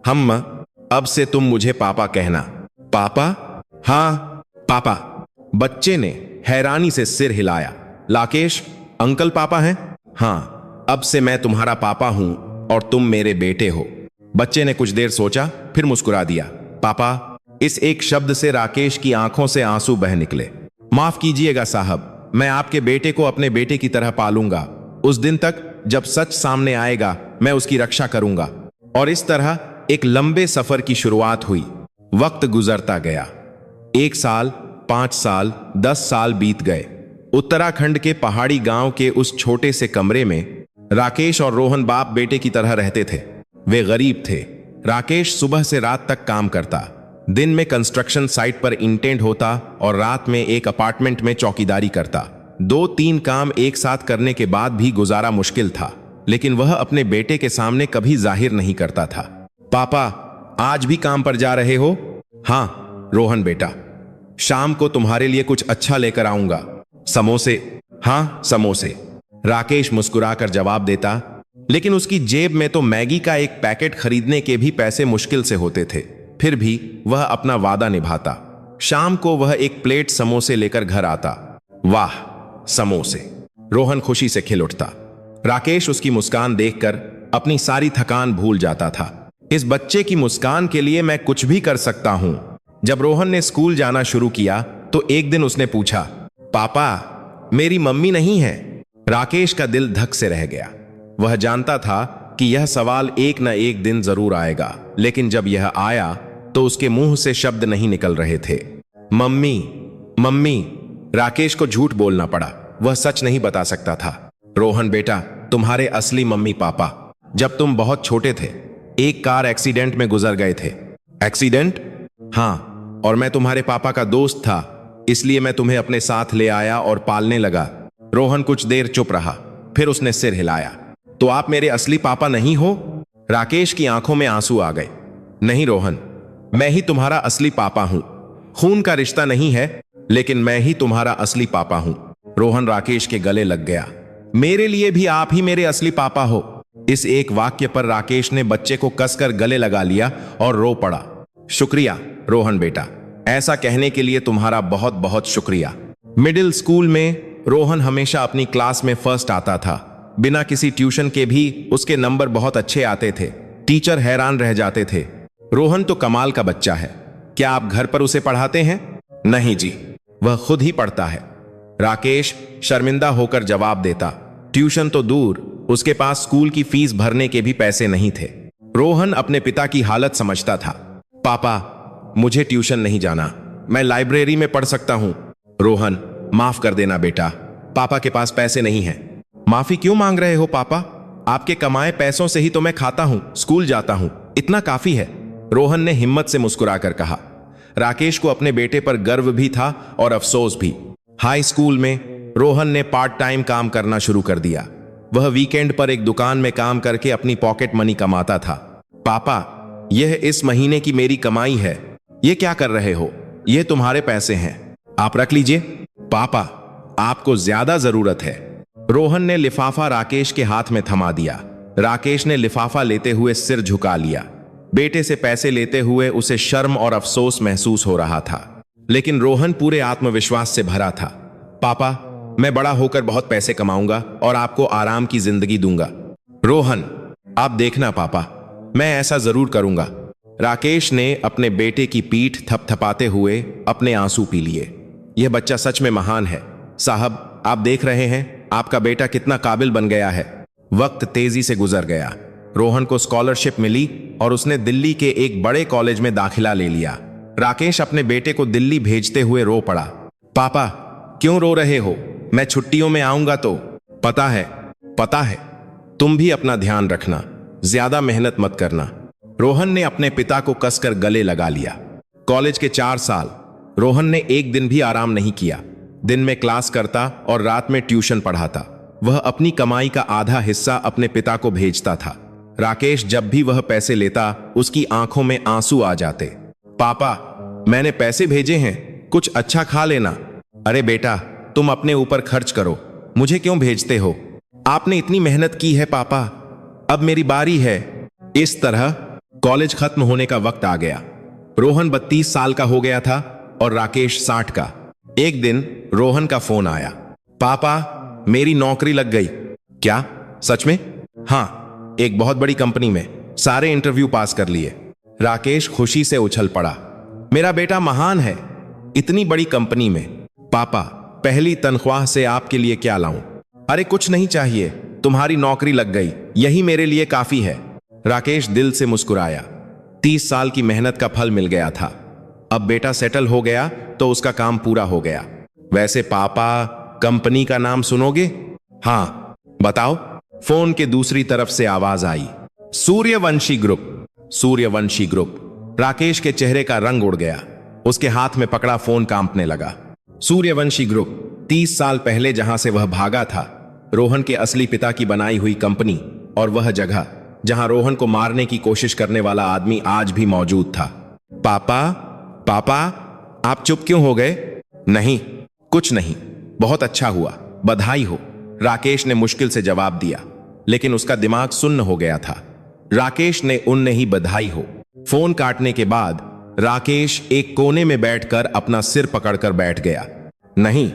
हम अब से तुम मुझे पापा कहना। पापा? हाँ पापा। बच्चे ने हैरानी से सिर हिलाया। राकेश, अंकल पापा हैं? हाँ, अब से मैं तुम्हारा पापा हूं और तुम मेरे बेटे हो। बच्चे ने कुछ देर सोचा, फिर मुस्कुरा दिया। पापा। इस एक शब्द से राकेश की आंखों से आंसू बह निकले। माफ कीजिएगा साहब, मैं आपके बेटे को अपने बेटे की तरह पालूंगा। उस दिन तक जब सच सामने आएगा, मैं उसकी रक्षा करूंगा। और इस तरह एक लंबे सफर की शुरुआत हुई। वक्त गुजरता गया। 1 साल, 5 साल, 10 साल बीत गए। उत्तराखंड के पहाड़ी गांव के उस छोटे से कमरे में राकेश और रोहन बाप बेटे की तरह रहते थे। वे गरीब थे। राकेश सुबह से रात तक काम करता। दिन में कंस्ट्रक्शन साइट पर इंटेंट होता और रात में एक अपार्टमेंट में चौकीदारी करता। 2-3 काम एक साथ करने के बाद भी गुजारा मुश्किल था, लेकिन वह अपने बेटे के सामने कभी जाहिर नहीं करता था। पापा, आज भी काम पर जा रहे हो? हाँ रोहन बेटा, शाम को तुम्हारे लिए कुछ अच्छा लेकर आऊंगा। समोसे? हाँ समोसे। राकेश मुस्कुराकर जवाब देता, लेकिन उसकी जेब में तो मैगी का एक पैकेट खरीदने के भी पैसे मुश्किल से होते थे। फिर भी वह अपना वादा निभाता। शाम को वह एक प्लेट समोसे लेकर घर आता। वाह समोसे! रोहन खुशी से खिल उठता। राकेश उसकी मुस्कान देखकर अपनी सारी थकान भूल जाता था। इस बच्चे की मुस्कान के लिए मैं कुछ भी कर सकता हूं। जब रोहन ने स्कूल जाना शुरू किया तो एक दिन उसने पूछा, पापा मेरी मम्मी नहीं है? राकेश का दिल धक से रह गया। वह जानता था कि यह सवाल एक न एक दिन जरूर आएगा, लेकिन जब यह आया तो उसके मुंह से शब्द नहीं निकल रहे थे। Mummy, mummy. राकेश को झूठ बोलना पड़ा, वह सच नहीं बता सकता था। रोहन बेटा, तुम्हारे असली मम्मी पापा जब तुम बहुत छोटे थे एक कार एक्सीडेंट में गुजर गए थे। एक्सीडेंट? हाँ, और मैं तुम्हारे पापा का दोस्त था, इसलिए मैं तुम्हें अपने साथ ले आया और पालने लगा। रोहन कुछ देर चुप रहा, फिर उसने सिर हिलाया। तो आप मेरे असली पापा नहीं हो? राकेश की आंखों में आंसू आ गए। नहीं रोहन, मैं ही तुम्हारा असली पापा हूं। खून का रिश्ता नहीं है, लेकिन मैं ही तुम्हारा असली पापा हूं। रोहन राकेश के गले लग गया। मेरे लिए भी आप ही मेरे असली पापा हो। इस एक वाक्य पर राकेश ने बच्चे को कसकर गले लगा लिया और रो पड़ा। शुक्रिया रोहन बेटा, ऐसा कहने के लिए तुम्हारा बहुत बहुत शुक्रिया। मिडिल स्कूल में रोहन हमेशा अपनी क्लास में फर्स्ट आता था। बिना किसी ट्यूशन के भी उसके नंबर बहुत अच्छे आते थे। टीचर हैरान रह जाते थे। रोहन तो कमाल का बच्चा है, क्या आप घर पर उसे पढ़ाते हैं? नहीं जी, वह खुद ही पढ़ता है। राकेश शर्मिंदा होकर जवाब देता। ट्यूशन तो दूर, उसके पास स्कूल की फीस भरने के भी पैसे नहीं थे। रोहन अपने पिता की हालत समझता था। पापा, मुझे ट्यूशन नहीं जाना, मैं लाइब्रेरी में पढ़ सकता हूं। रोहन, माफ कर देना बेटा, पापा के पास पैसे नहीं हैं। माफी क्यों मांग रहे हो पापा? आपके कमाए पैसों से ही तो मैं खाता हूं, स्कूल जाता हूं, इतना काफी है। रोहन ने हिम्मत से मुस्कुराकर कहा। राकेश को अपने बेटे पर गर्व भी था और अफसोस भी। हाई स्कूल में रोहन ने पार्ट टाइम काम करना शुरू कर दिया। वह वीकेंड पर एक दुकान में काम करके अपनी पॉकेट मनी कमाता था। पापा, यह इस महीने की मेरी कमाई है। ये क्या कर रहे हो? ये तुम्हारे पैसे हैं, आप रख लीजिए। पापा, आपको ज्यादा जरूरत है। रोहन ने लिफाफा राकेश के हाथ में थमा दिया। राकेश ने लिफाफा लेते हुए सिर झुका लिया। बेटे से पैसे लेते हुए उसे शर्म और अफसोस महसूस हो रहा था, लेकिन रोहन पूरे आत्मविश्वास से भरा था। पापा, मैं बड़ा होकर बहुत पैसे कमाऊंगा और आपको आराम की जिंदगी दूंगा। रोहन, आप देखना पापा, मैं ऐसा जरूर करूंगा। राकेश ने अपने बेटे की पीठ थपथपाते हुए अपने आंसू पी लिए। यह बच्चा सच में महान है। साहब, आप देख रहे हैं आपका बेटा कितना काबिल बन गया है। वक्त तेजी से गुजर गया। रोहन को स्कॉलरशिप मिली और उसने दिल्ली के एक बड़े कॉलेज में दाखिला ले लिया। राकेश अपने बेटे को दिल्ली भेजते हुए रो पड़ा। पापा, क्यों रो रहे हो? मैं छुट्टियों में आऊंगा तो। पता है, तुम भी अपना ध्यान रखना, ज्यादा मेहनत मत करना। रोहन ने अपने पिता को कसकर गले लगा लिया। कॉलेज के 4 साल रोहन ने एक दिन भी आराम नहीं किया। दिन में क्लास करता और रात में ट्यूशन पढ़ाता। वह अपनी कमाई का आधा हिस्सा अपने पिता को भेजता था। राकेश जब भी वह पैसे लेता उसकी आंखों में आंसू आ जाते। पापा, मैंने पैसे भेजे हैं, कुछ अच्छा खा लेना। अरे बेटा, तुम अपने ऊपर खर्च करो, मुझे क्यों भेजते हो? आपने इतनी मेहनत की है पापा, अब मेरी बारी है। इस तरह कॉलेज खत्म होने का वक्त आ गया। रोहन 32 साल का हो गया था और राकेश 60 का। एक दिन रोहन का फोन आया। पापा, मेरी नौकरी लग गई। क्या? सच में? हाँ, एक बहुत बड़ी कंपनी में, सारे इंटरव्यू पास कर लिए। राकेश खुशी से उछल पड़ा। मेरा बेटा महान है, इतनी बड़ी कंपनी में। पापा, पहली तनख्वाह से आपके लिए क्या लाऊं? अरे कुछ नहीं चाहिए, तुम्हारी नौकरी लग गई, यही मेरे लिए काफी है। राकेश दिल से मुस्कुराया। 30 साल की मेहनत का फल मिल गया था। अब बेटा सेटल हो गया तो उसका काम पूरा हो गया। वैसे पापा, कंपनी का नाम सुनोगे? हाँ, बताओ। फोन के दूसरी तरफ से आवाज आई। सूर्यवंशी ग्रुप। सूर्यवंशी ग्रुप। राकेश के चेहरे का रंग उड़ गया। उसके हाथ में पकड़ा फोन कांपने लगा। सूर्यवंशी ग्रुप, 30 साल पहले जहां से वह भागा था, रोहन के असली पिता की बनाई हुई कंपनी, और वह जगह जहां रोहन को मारने की कोशिश करने वाला आदमी आज भी मौजूद था। पापा, पापा, आप चुप क्यों हो गए? नहीं, कुछ नहीं, बहुत अच्छा हुआ, बधाई हो, राकेश ने मुश्किल से जवाब दिया, लेकिन उसका दिमाग सुन्न हो गया था। राकेश ने उन्हें ही बधाई हो। फोन काटने के बाद राकेश एक कोने में बैठकर अपना सिर पकड़कर बैठ गया। नहीं,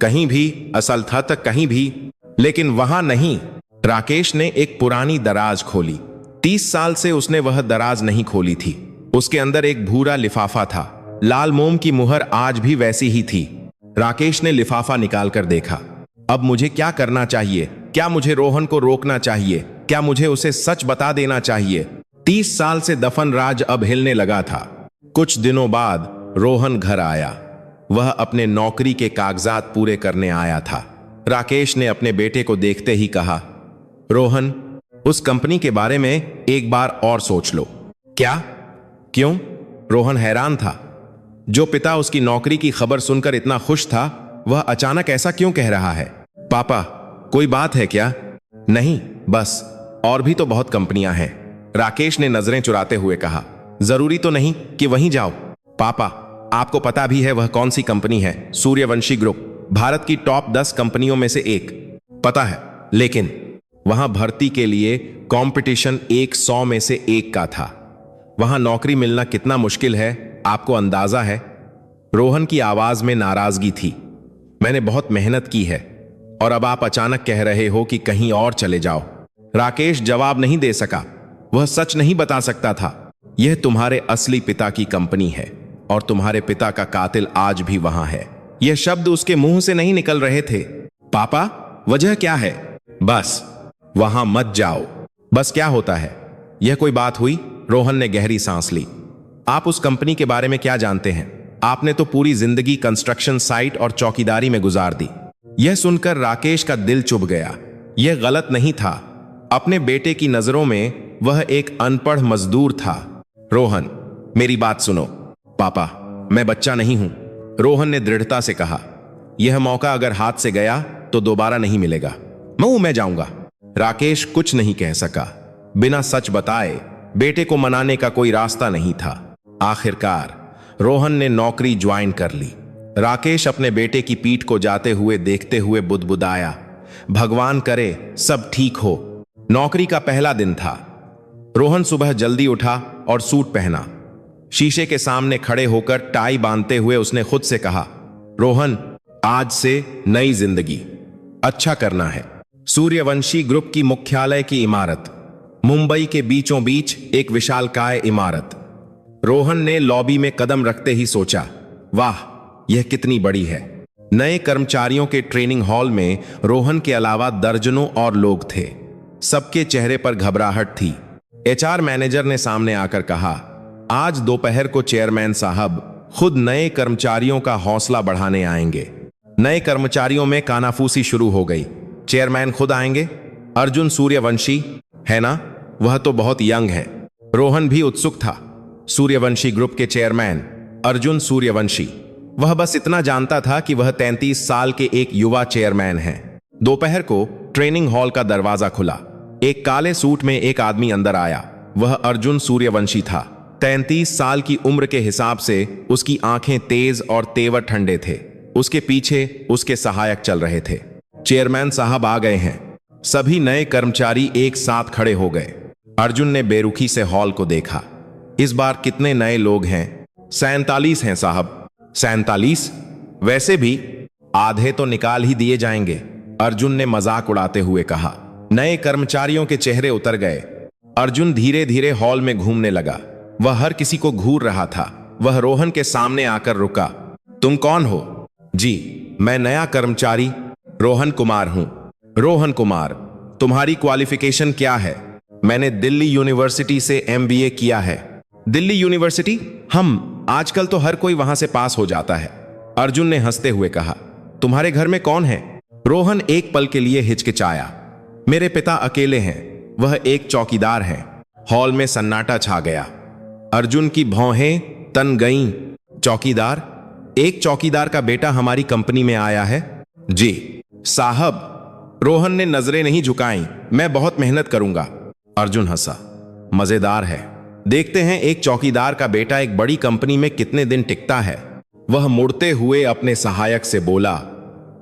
कहीं भी असल था तक कहीं भी, लेकिन वहां नहीं। राकेश ने एक पुरानी दराज खोली। 30 साल से उसने वह दराज नहीं खोली थी। उसके अंदर एक भूरा लिफाफा था। लाल मोम की मुहर आज भी वैसी ही थी। राकेश ने लिफाफा निकालकर देखा। अब मुझे क्या करना चाहिए? क्या मुझे रोहन को रोकना चाहिए? क्या मुझे उसे सच बता देना चाहिए? 30 साल से दफन राज अब हिलने लगा था। कुछ दिनों बाद रोहन घर आया। वह अपने नौकरी के कागजात पूरे करने आया था। राकेश ने अपने बेटे को देखते ही कहा, रोहन, उस कंपनी के बारे में एक बार और सोच लो। क्या? क्यों? रोहन हैरान था। जो पिता उसकी नौकरी की खबर सुनकर इतना खुश था, वह अचानक ऐसा क्यों कह रहा है? पापा, कोई बात है क्या? नहीं, बस और भी तो बहुत कंपनियां हैं। राकेश ने नजरें चुराते हुए कहा। जरूरी तो नहीं कि वहीं जाओ। पापा, आपको पता भी है वह कौन सी कंपनी है? सूर्यवंशी ग्रुप, भारत की टॉप 10 कंपनियों में से एक। पता है, लेकिन वहां भर्ती के लिए कंपटीशन 100 में से 1 का था। वहां नौकरी मिलना कितना मुश्किल है, आपको अंदाजा है? रोहन की आवाज में नाराजगी थी। मैंने बहुत मेहनत की है और अब आप अचानक कह रहे हो कि कहीं और चले जाओ। राकेश जवाब नहीं दे सका। वह सच नहीं बता सकता था। यह तुम्हारे असली पिता की कंपनी है और तुम्हारे पिता का कातिल आज भी वहां है। यह शब्द उसके मुंह से नहीं निकल रहे थे। पापा, वजह क्या है? बस वहां मत जाओ। बस क्या होता है? यह कोई बात हुई? रोहन ने गहरी सांस ली। आप उस कंपनी के बारे में क्या जानते हैं? आपने तो पूरी जिंदगी कंस्ट्रक्शन साइट और चौकीदारी में गुजार दी। यह सुनकर राकेश का दिल चुभ गया। यह गलत नहीं था। अपने बेटे की नजरों में वह एक अनपढ़ मजदूर था। रोहन, मेरी बात सुनो। पापा, मैं बच्चा नहीं हूं, रोहन ने दृढ़ता से कहा। यह मौका अगर हाथ से गया तो दोबारा नहीं मिलेगा। मैं जाऊंगा। राकेश कुछ नहीं कह सका। बिना सच बताए बेटे को मनाने का कोई रास्ता नहीं था। आखिरकार रोहन ने नौकरी ज्वाइन कर ली। राकेश अपने बेटे की पीठ को जाते हुए देखते हुए बुदबुदाया, भगवान करे सब ठीक हो। नौकरी का पहला दिन था। रोहन सुबह जल्दी उठा और सूट पहना। शीशे के सामने खड़े होकर टाई बांधते हुए उसने खुद से कहा, रोहन, आज से नई जिंदगी, अच्छा करना है। सूर्यवंशी ग्रुप की मुख्यालय की इमारत, मुंबई के बीचों बीच एक विशालकाय इमारत। रोहन ने लॉबी में कदम रखते ही सोचा, वाह, यह कितनी बड़ी है। नए कर्मचारियों के ट्रेनिंग हॉल में रोहन के अलावा दर्जनों और लोग थे। सबके चेहरे पर घबराहट थी। एचआर मैनेजर ने सामने आकर कहा, आज दोपहर को चेयरमैन साहब खुद नए कर्मचारियों का हौसला बढ़ाने आएंगे। नए कर्मचारियों में कानाफूसी शुरू हो गई। चेयरमैन खुद आएंगे? अर्जुन सूर्यवंशी है ना? वह तो बहुत यंग है। रोहन भी उत्सुक था। सूर्यवंशी ग्रुप के चेयरमैन अर्जुन सूर्यवंशी। वह बस इतना जानता था कि वह 33 साल के एक युवा चेयरमैन हैं। दोपहर को ट्रेनिंग हॉल का दरवाजा खुला। एक काले सूट में एक आदमी अंदर आया। वह अर्जुन सूर्यवंशी था। 33 साल की उम्र के हिसाब से उसकी आंखें तेज और तेवर ठंडे थे। उसके पीछे उसके सहायक चल रहे थे। चेयरमैन साहब आ गए हैं। सभी नए कर्मचारी एक साथ खड़े हो गए। अर्जुन ने बेरुखी से हॉल को देखा। इस बार कितने नए लोग हैं? 47 हैं साहब। 47? वैसे भी आधे तो निकाल ही दिए जाएंगे, अर्जुन ने मजाक उड़ाते हुए कहा। नए कर्मचारियों के चेहरे उतर गए। अर्जुन धीरे धीरे हॉल में घूमने लगा। वह हर किसी को घूर रहा था। वह रोहन के सामने आकर रुका। तुम कौन हो? जी, मैं नया कर्मचारी रोहन कुमार हूं। रोहन कुमार, तुम्हारी क्वालिफिकेशन क्या है? मैंने दिल्ली यूनिवर्सिटी से एमबीए किया है। दिल्ली यूनिवर्सिटी? हम आजकल तो हर कोई वहां से पास हो जाता है, अर्जुन ने हंसते हुए कहा। तुम्हारे घर में कौन है? रोहन एक पल के लिए हिचकिचाया। मेरे पिता अकेले हैं, वह एक चौकीदार हैं। हॉल में सन्नाटा छा गया। अर्जुन की भौहें तन गईं। चौकीदार? एक चौकीदार का बेटा हमारी कंपनी में आया है? जी साहब। रोहन ने नजरें नहीं झुकाईं। मैं बहुत मेहनत करूंगा, अर्जुन हंसा। मजेदार है। देखते हैं एक चौकीदार का बेटा एक बड़ी कंपनी में कितने दिन टिकता है। वह मुड़ते हुए अपने सहायक से बोला,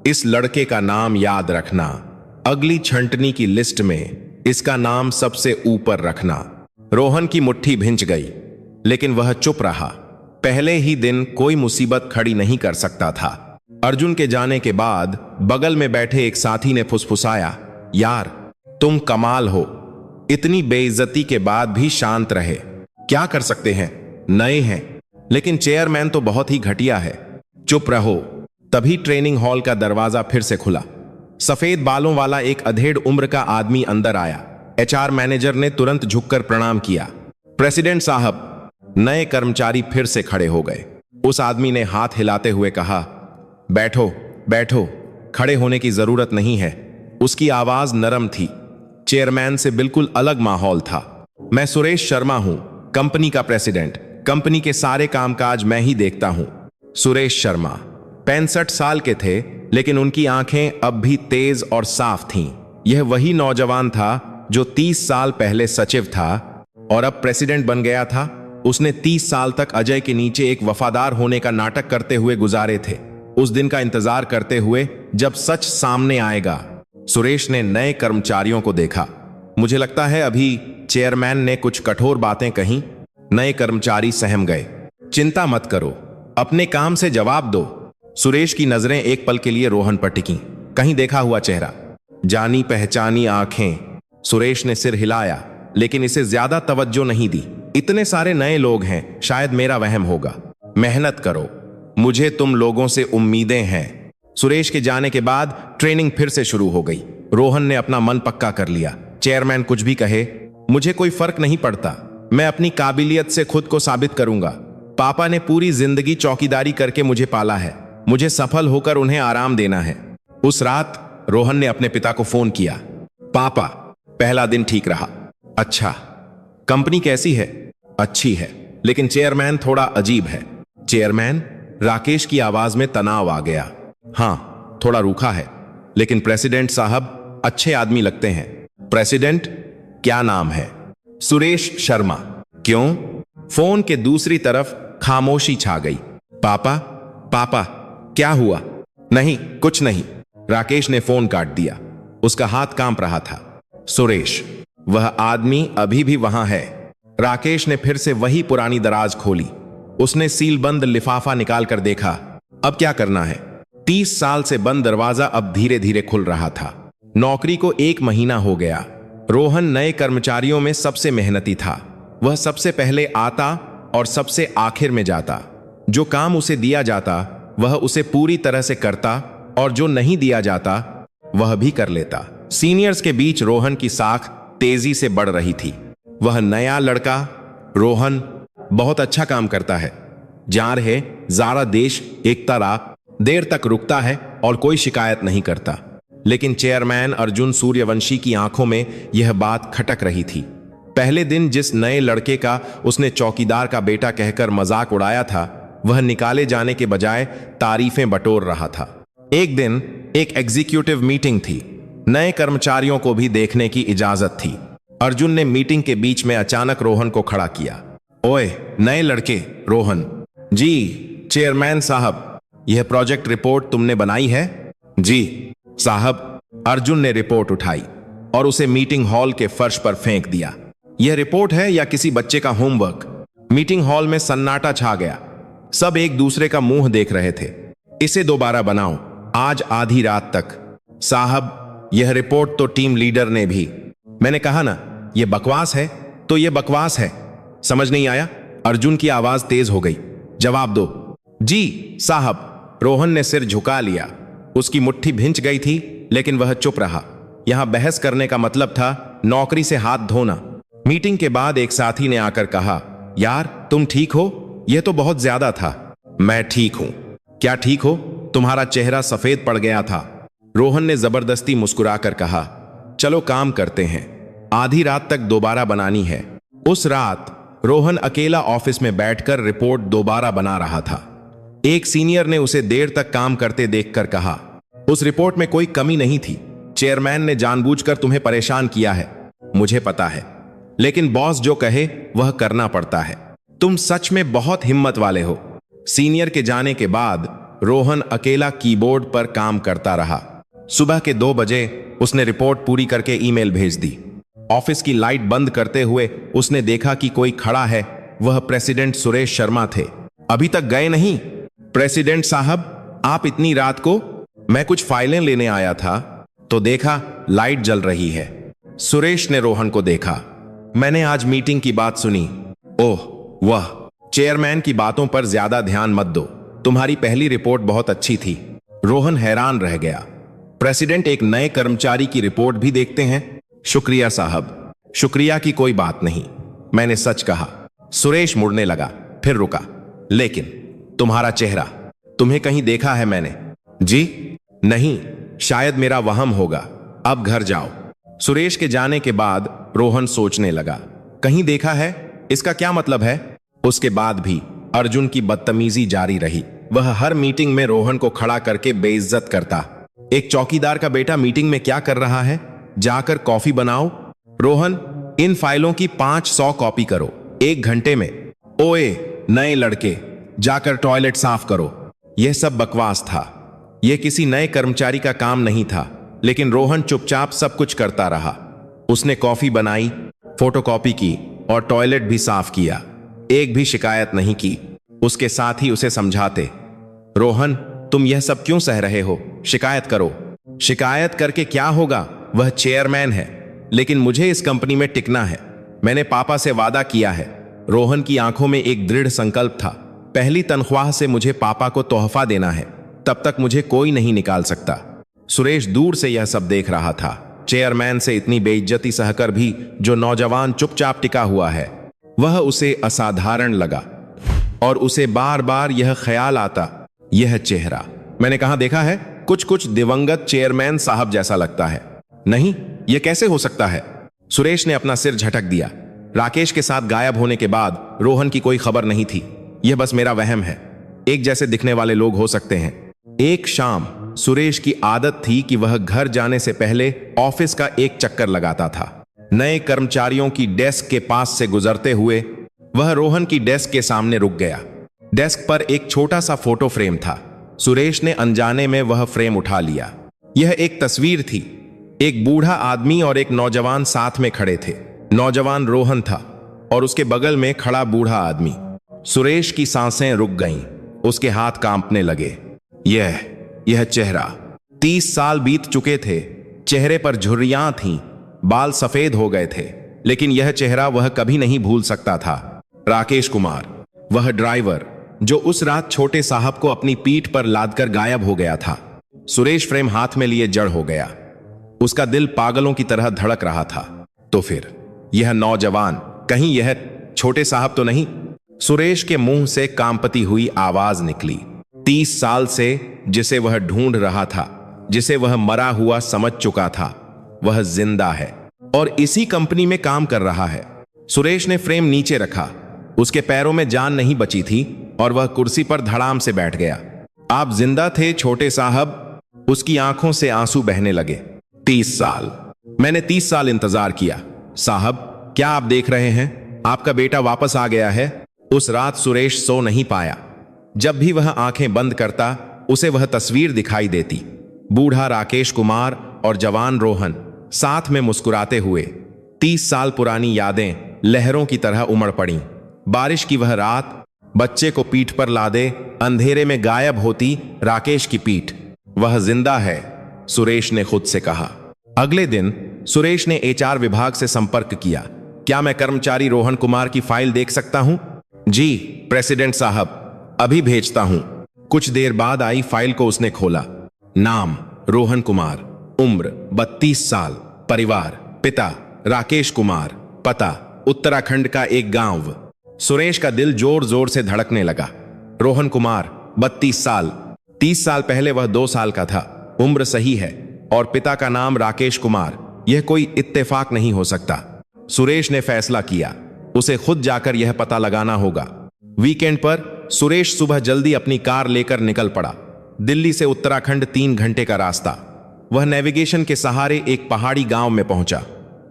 इस लड़के का नाम याद रखना। अगली छंटनी की लिस्ट में इसका नाम सबसे ऊपर रखना। रोहन की मुट्ठी भिंच गई, लेकिन वह चुप रहा। पहले ही दिन कोई मुसीबत खड़ी नहीं कर सकता था। अर्जुन के जाने के बाद बगल में बैठे एक साथी ने फुसफुसाया, यार तुम कमाल हो। इतनी बेइज्जती के बाद भी शांत रहे। क्या कर सकते हैं, नए हैं। लेकिन चेयरमैन तो बहुत ही घटिया है। चुप रहो। तभी ट्रेनिंग हॉल का दरवाजा फिर से खुला। सफेद बालों वाला एक अधेड़ उम्र का आदमी अंदर आया। एचआर मैनेजर ने तुरंत झुककर प्रणाम किया। प्रेसिडेंट साहब। नए कर्मचारी फिर से खड़े हो गए। उस आदमी ने हाथ हिलाते हुए कहा, बैठो बैठो, खड़े होने की जरूरत नहीं है। उसकी आवाज नरम थी। चेयरमैन से बिल्कुल अलग माहौल था। मैं सुरेश शर्मा हूं, कंपनी का प्रेसिडेंट। कंपनी के सारे कामकाज मैं ही देखता हूं। सुरेश शर्मा 65 साल के थे, लेकिन उनकी आंखें अब भी तेज और साफ थीं। यह वही नौजवान था जो 30 साल पहले सचिव था और अब प्रेसिडेंट बन गया था। उसने 30 साल तक अजय के नीचे एक वफादार होने का नाटक करते हुए गुजारे थे, उस दिन का इंतजार करते हुए जब सच सामने आएगा। सुरेश ने नए कर्मचारियों को देखा। मुझे लगता है अभी चेयरमैन ने कुछ कठोर बातें कहीं। नए कर्मचारी सहम गए। चिंता मत करो, अपने काम से जवाब दो। सुरेश की नजरें एक पल के लिए रोहन पर टिकीं। कहीं देखा हुआ चेहरा, जानी पहचानी आंखें। सुरेश ने सिर हिलाया, लेकिन इसे ज्यादा तवज्जो नहीं दी। इतने सारे नए लोग हैं, शायद मेरा वहम होगा। मेहनत करो, मुझे तुम लोगों से उम्मीदें हैं। सुरेश के जाने के बाद ट्रेनिंग फिर से शुरू हो गई। रोहन ने अपना मन पक्का कर लिया। चेयरमैन कुछ भी कहे, मुझे कोई फर्क नहीं पड़ता। मैं अपनी काबिलियत से खुद को साबित करूंगा। पापा ने पूरी जिंदगी चौकीदारी करके मुझे पाला है। मुझे सफल होकर उन्हें आराम देना है। उस रात रोहन ने अपने पिता को फोन किया। पापा, पहला दिन ठीक रहा। अच्छा, कंपनी कैसी है? अच्छी है, लेकिन चेयरमैन थोड़ा अजीब है। चेयरमैन? राकेश की आवाज में तनाव आ गया। हाँ, थोड़ा रूखा है, लेकिन प्रेसिडेंट साहब अच्छे आदमी लगते हैं। प्रेसिडेंट? क्या नाम है? सुरेश शर्मा। क्यों? फोन के दूसरी तरफ खामोशी छा गई। पापा, पापा, क्या हुआ? नहीं, कुछ नहीं। राकेश ने फोन काट दिया। उसका हाथ कांप रहा था। सुरेश, वह आदमी अभी भी वहां है। राकेश ने फिर से वही पुरानी दराज खोली। उसने सीलबंद लिफाफा निकालकर देखा। अब क्या करना है? 30 साल से बंद दरवाजा अब धीरे धीरे खुल रहा था। नौकरी को 1 महीना हो गया। रोहन नए कर्मचारियों में सबसे मेहनती था। वह सबसे पहले आता और सबसे आखिर में जाता। जो काम उसे दिया जाता वह उसे पूरी तरह से करता, और जो नहीं दिया जाता वह भी कर लेता। सीनियर्स के बीच रोहन की साख तेजी से बढ़ रही थी। वह नया लड़का रोहन बहुत अच्छा काम करता है। जा रहे ज़ारा देश एकता रात देर तक रुकता है और कोई शिकायत नहीं करता। लेकिन चेयरमैन अर्जुन सूर्यवंशी की आंखों में यह बात खटक रही थी। पहले दिन जिस नए लड़के का उसने चौकीदार का बेटा कहकर मजाक उड़ाया था, वह निकाले जाने के बजाय तारीफें बटोर रहा था। एक दिन एक एग्जीक्यूटिव मीटिंग थी। नए कर्मचारियों को भी देखने की इजाजत थी। अर्जुन ने मीटिंग के बीच में अचानक रोहन को खड़ा किया। ओए नए लड़के। रोहन? जी चेयरमैन साहब, यह प्रोजेक्ट रिपोर्ट तुमने बनाई है? जी साहब। अर्जुन ने रिपोर्ट उठाई और उसे मीटिंग हॉल के फर्श पर फेंक दिया। यह रिपोर्ट है या किसी बच्चे का होमवर्क? मीटिंग हॉल में सन्नाटा छा गया। सब एक दूसरे का मुंह देख रहे थे। इसे दोबारा बनाओ, आज आधी रात तक। साहब, यह रिपोर्ट तो टीम लीडर ने भी। मैंने कहा ना, यह बकवास है तो यह बकवास है। समझ नहीं आया? अर्जुन की आवाज तेज हो गई। जवाब दो। जी साहब। रोहन ने सिर झुका लिया। उसकी मुट्ठी भिंच गई थी, लेकिन वह चुप रहा। यहां बहस करने का मतलब था नौकरी से हाथ धोना। मीटिंग के बाद एक साथी ने आकर कहा, यार तुम ठीक हो? यह तो बहुत ज्यादा था। मैं ठीक हूं। क्या ठीक हो? तुम्हारा चेहरा सफेद पड़ गया था। रोहन ने जबरदस्ती मुस्कुराकर कहा, चलो काम करते हैं, आधी रात तक दोबारा बनानी है। उस रात रोहन अकेला ऑफिस में बैठकर रिपोर्ट दोबारा बना रहा था। एक सीनियर ने उसे देर तक काम करते देखकर कहा, उस रिपोर्ट में कोई कमी नहीं थी। चेयरमैन ने जानबूझकर तुम्हें परेशान किया है, मुझे पता है, लेकिन बॉस जो कहे वह करना पड़ता है। तुम सच में बहुत हिम्मत वाले हो। सीनियर के जाने के बाद रोहन अकेला कीबोर्ड पर काम करता रहा। सुबह के 2 बजे उसने रिपोर्ट पूरी करके ईमेल भेज दी। ऑफिस की लाइट बंद करते हुए उसने देखा कि कोई खड़ा है। वह प्रेसिडेंट सुरेश शर्मा थे। अभी तक गए नहीं? प्रेसिडेंट साहब, आप इतनी रात को? मैं कुछ फाइलें लेने आया था तो देखा लाइट जल रही है। सुरेश ने रोहन को देखा। मैंने आज मीटिंग की बात सुनी। ओह वह चेयरमैन की बातों पर ज्यादा ध्यान मत दो। तुम्हारी पहली रिपोर्ट बहुत अच्छी थी। रोहन हैरान रह गया। प्रेसिडेंट एक नए कर्मचारी की रिपोर्ट भी देखते हैं? शुक्रिया साहब। शुक्रिया की कोई बात नहीं, मैंने सच कहा। सुरेश मुड़ने लगा, फिर रुका। लेकिन तुम्हारा चेहरा, तुम्हें कहीं देखा है मैंने? जी नहीं, शायद मेरा वहम होगा। अब घर जाओ। सुरेश के जाने के बाद रोहन सोचने लगा, कहीं देखा है, इसका क्या मतलब है? उसके बाद भी अर्जुन की बदतमीजी जारी रही। वह हर मीटिंग में रोहन को खड़ा करके बेइज्जत करता। एक चौकीदार का बेटा मीटिंग में क्या कर रहा है? जाकर कॉफी बनाओ। रोहन, इन फाइलों की 500 कॉपी करो 1 घंटे में। ओए नए लड़के, जाकर टॉयलेट साफ करो। यह सब बकवास था। यह किसी नए कर्मचारी का काम नहीं था, लेकिन रोहन चुपचाप सब कुछ करता रहा। उसने कॉफी बनाई, फोटोकॉपी की और टॉयलेट भी साफ किया। एक भी शिकायत नहीं की। उसके साथ ही उसे समझाते, रोहन तुम यह सब क्यों सह रहे हो? शिकायत करो। शिकायत करके क्या होगा? वह चेयरमैन है, लेकिन मुझे इस कंपनी में टिकना है। मैंने पापा से वादा किया है। रोहन की आंखों में एक दृढ़ संकल्प था। पहली तनख्वाह से मुझे पापा को तोहफा देना है, तब तक मुझे कोई नहीं निकाल सकता। सुरेश दूर से यह सब देख रहा था। चेयरमैन से इतनी बेइज्जती सहकर भी जो नौजवान चुपचाप टिका हुआ है, वह उसे असाधारण लगा और उसे बार बार यह ख्याल आता, यह चेहरा मैंने कहां देखा है? कुछ कुछ दिवंगत चेयरमैन साहब जैसा लगता है। नहीं, यह कैसे हो सकता है? सुरेश ने अपना सिर झटक दिया। राकेश के साथ गायब होने के बाद रोहन की कोई खबर नहीं थी। यह बस मेरा वहम है। एक जैसे दिखने वाले लोग हो सकते हैं। एक शाम सुरेश की आदत थी कि वह घर जाने से पहले ऑफिस का एक चक्कर लगाता था। नए कर्मचारियों की डेस्क के पास से गुजरते हुए वह रोहन की डेस्क के सामने रुक गया। डेस्क पर एक छोटा सा फोटो फ्रेम था। सुरेश ने अनजाने में वह फ्रेम उठा लिया। यह एक तस्वीर थी। एक बूढ़ा आदमी और एक नौजवान साथ में खड़े थे। नौजवान रोहन था और उसके बगल में खड़ा बूढ़ा आदमी। सुरेश की सांसें रुक गईं। उसके हाथ कांपने लगे। यह चेहरा 30 साल बीत चुके थे। चेहरे पर झुर्रियां थीं, बाल सफेद हो गए थे, लेकिन यह चेहरा वह कभी नहीं भूल सकता था। राकेश कुमार, वह ड्राइवर जो उस रात छोटे साहब को अपनी पीठ पर लादकर गायब हो गया था। सुरेश फ्रेम हाथ में लिए जड़ हो गया। उसका दिल पागलों की तरह धड़क रहा था। तो फिर यह नौजवान, कहीं यह छोटे साहब तो नहीं? सुरेश के मुंह से कांपती हुई आवाज निकली। 30 साल से जिसे वह ढूंढ रहा था, जिसे वह मरा हुआ समझ चुका था, वह जिंदा है और इसी कंपनी में काम कर रहा है। सुरेश ने फ्रेम नीचे रखा। उसके पैरों में जान नहीं बची थी और वह कुर्सी पर धड़ाम से बैठ गया। आप जिंदा थे छोटे साहब? उसकी आंखों से आंसू बहने लगे। 30 साल, मैंने 30 साल इंतजार किया। साहब, क्या आप देख रहे हैं? आपका बेटा वापस आ गया है। उस रात सुरेश सो नहीं पाया। जब भी वह आंखें बंद करता, उसे वह तस्वीर दिखाई देती। बूढ़ा राकेश कुमार और जवान रोहन साथ में मुस्कुराते हुए। 30 साल पुरानी यादें लहरों की तरह उमड़ पड़ी। बारिश की वह रात, बच्चे को पीठ पर लादे अंधेरे में गायब होती राकेश की पीठ। वह जिंदा है, सुरेश ने खुद से कहा। अगले दिन सुरेश ने एचआर विभाग से संपर्क किया। क्या मैं कर्मचारी रोहन कुमार की फाइल देख सकता हूं? जी प्रेसिडेंट साहब, अभी भेजता हूं। कुछ देर बाद आई फाइल को उसने खोला। नाम रोहन कुमार, उम्र 32 साल, परिवार पिता राकेश कुमार, पता उत्तराखंड का एक गांव। सुरेश का दिल जोर जोर से धड़कने लगा। रोहन कुमार 32 साल, 30 साल पहले वह 2 साल का था। उम्र सही है और पिता का नाम राकेश कुमार। यह कोई इत्तेफाक नहीं हो सकता। सुरेश ने फैसला किया, उसे खुद जाकर यह पता लगाना होगा। वीकेंड पर सुरेश सुबह जल्दी अपनी कार लेकर निकल पड़ा। दिल्ली से उत्तराखंड 3 घंटे का रास्ता। वह नेविगेशन के सहारे एक पहाड़ी गांव में पहुंचा।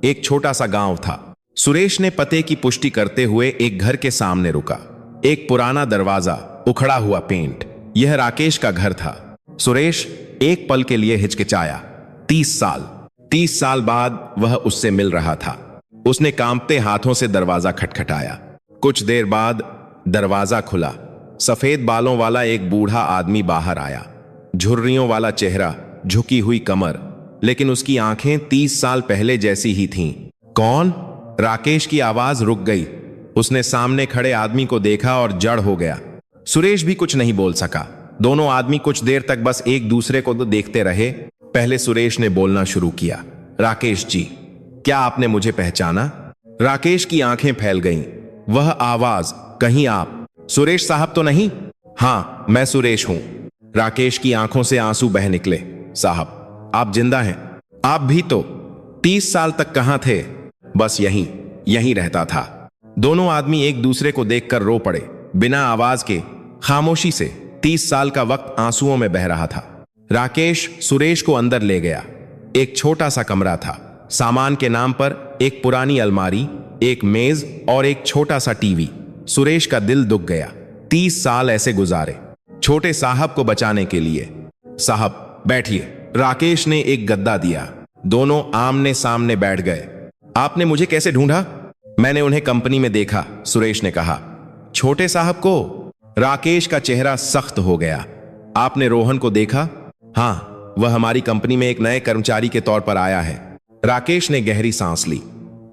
एक छोटा सा गांव था। सुरेश ने पते की पुष्टि करते हुए एक घर के सामने रुका। एक पुराना दरवाजा, उखड़ा हुआ पेंट। यह राकेश का घर था। सुरेश एक पल के लिए हिचकिचाया। 30 साल बाद वह उससे मिल रहा था। उसने कांपते हाथों से दरवाजा खटखटाया। कुछ देर बाद दरवाजा खुला। सफेद बालों वाला एक बूढ़ा आदमी बाहर आया। झुर्रियों वाला चेहरा, झुकी हुई कमर, लेकिन उसकी आंखें 30 साल पहले जैसी ही थीं। कौन? राकेश की आवाज रुक गई। उसने सामने खड़े आदमी को देखा और जड़ हो गया। सुरेश भी कुछ नहीं बोल सका। दोनों आदमी कुछ देर तक बस एक दूसरे को तो देखते रहे। पहले सुरेश ने बोलना शुरू किया। राकेश जी, क्या आपने मुझे पहचाना? राकेश की आंखें फैल गईं। वह आवाज, कहीं आप सुरेश साहब तो नहीं? हाँ, मैं सुरेश हूं। राकेश की आंखों से आंसू बह निकले। साहब, आप जिंदा हैं? आप भी तो 30 साल तक कहां थे? बस यहीं रहता था। दोनों आदमी एक दूसरे को देखकर रो पड़े, बिना आवाज के, खामोशी से। 30 साल का वक्त आंसुओं में बह रहा था। राकेश सुरेश को अंदर ले गया। एक छोटा सा कमरा था। सामान के नाम पर एक पुरानी अलमारी, एक मेज और एक छोटा सा टीवी। सुरेश का दिल दुख गया। 30 साल ऐसे गुजारे छोटे साहब को बचाने के लिए। साहब बैठिए। राकेश ने एक गद्दा दिया। दोनों आमने सामने बैठ गए। आपने मुझे कैसे ढूंढा? मैंने उन्हें कंपनी में देखा, सुरेश ने कहा। छोटे साहब को? राकेश का चेहरा सख्त हो गया। आपने रोहन को देखा? हाँ, वह हमारी कंपनी में एक नए कर्मचारी के तौर पर आया है। राकेश ने गहरी सांस ली।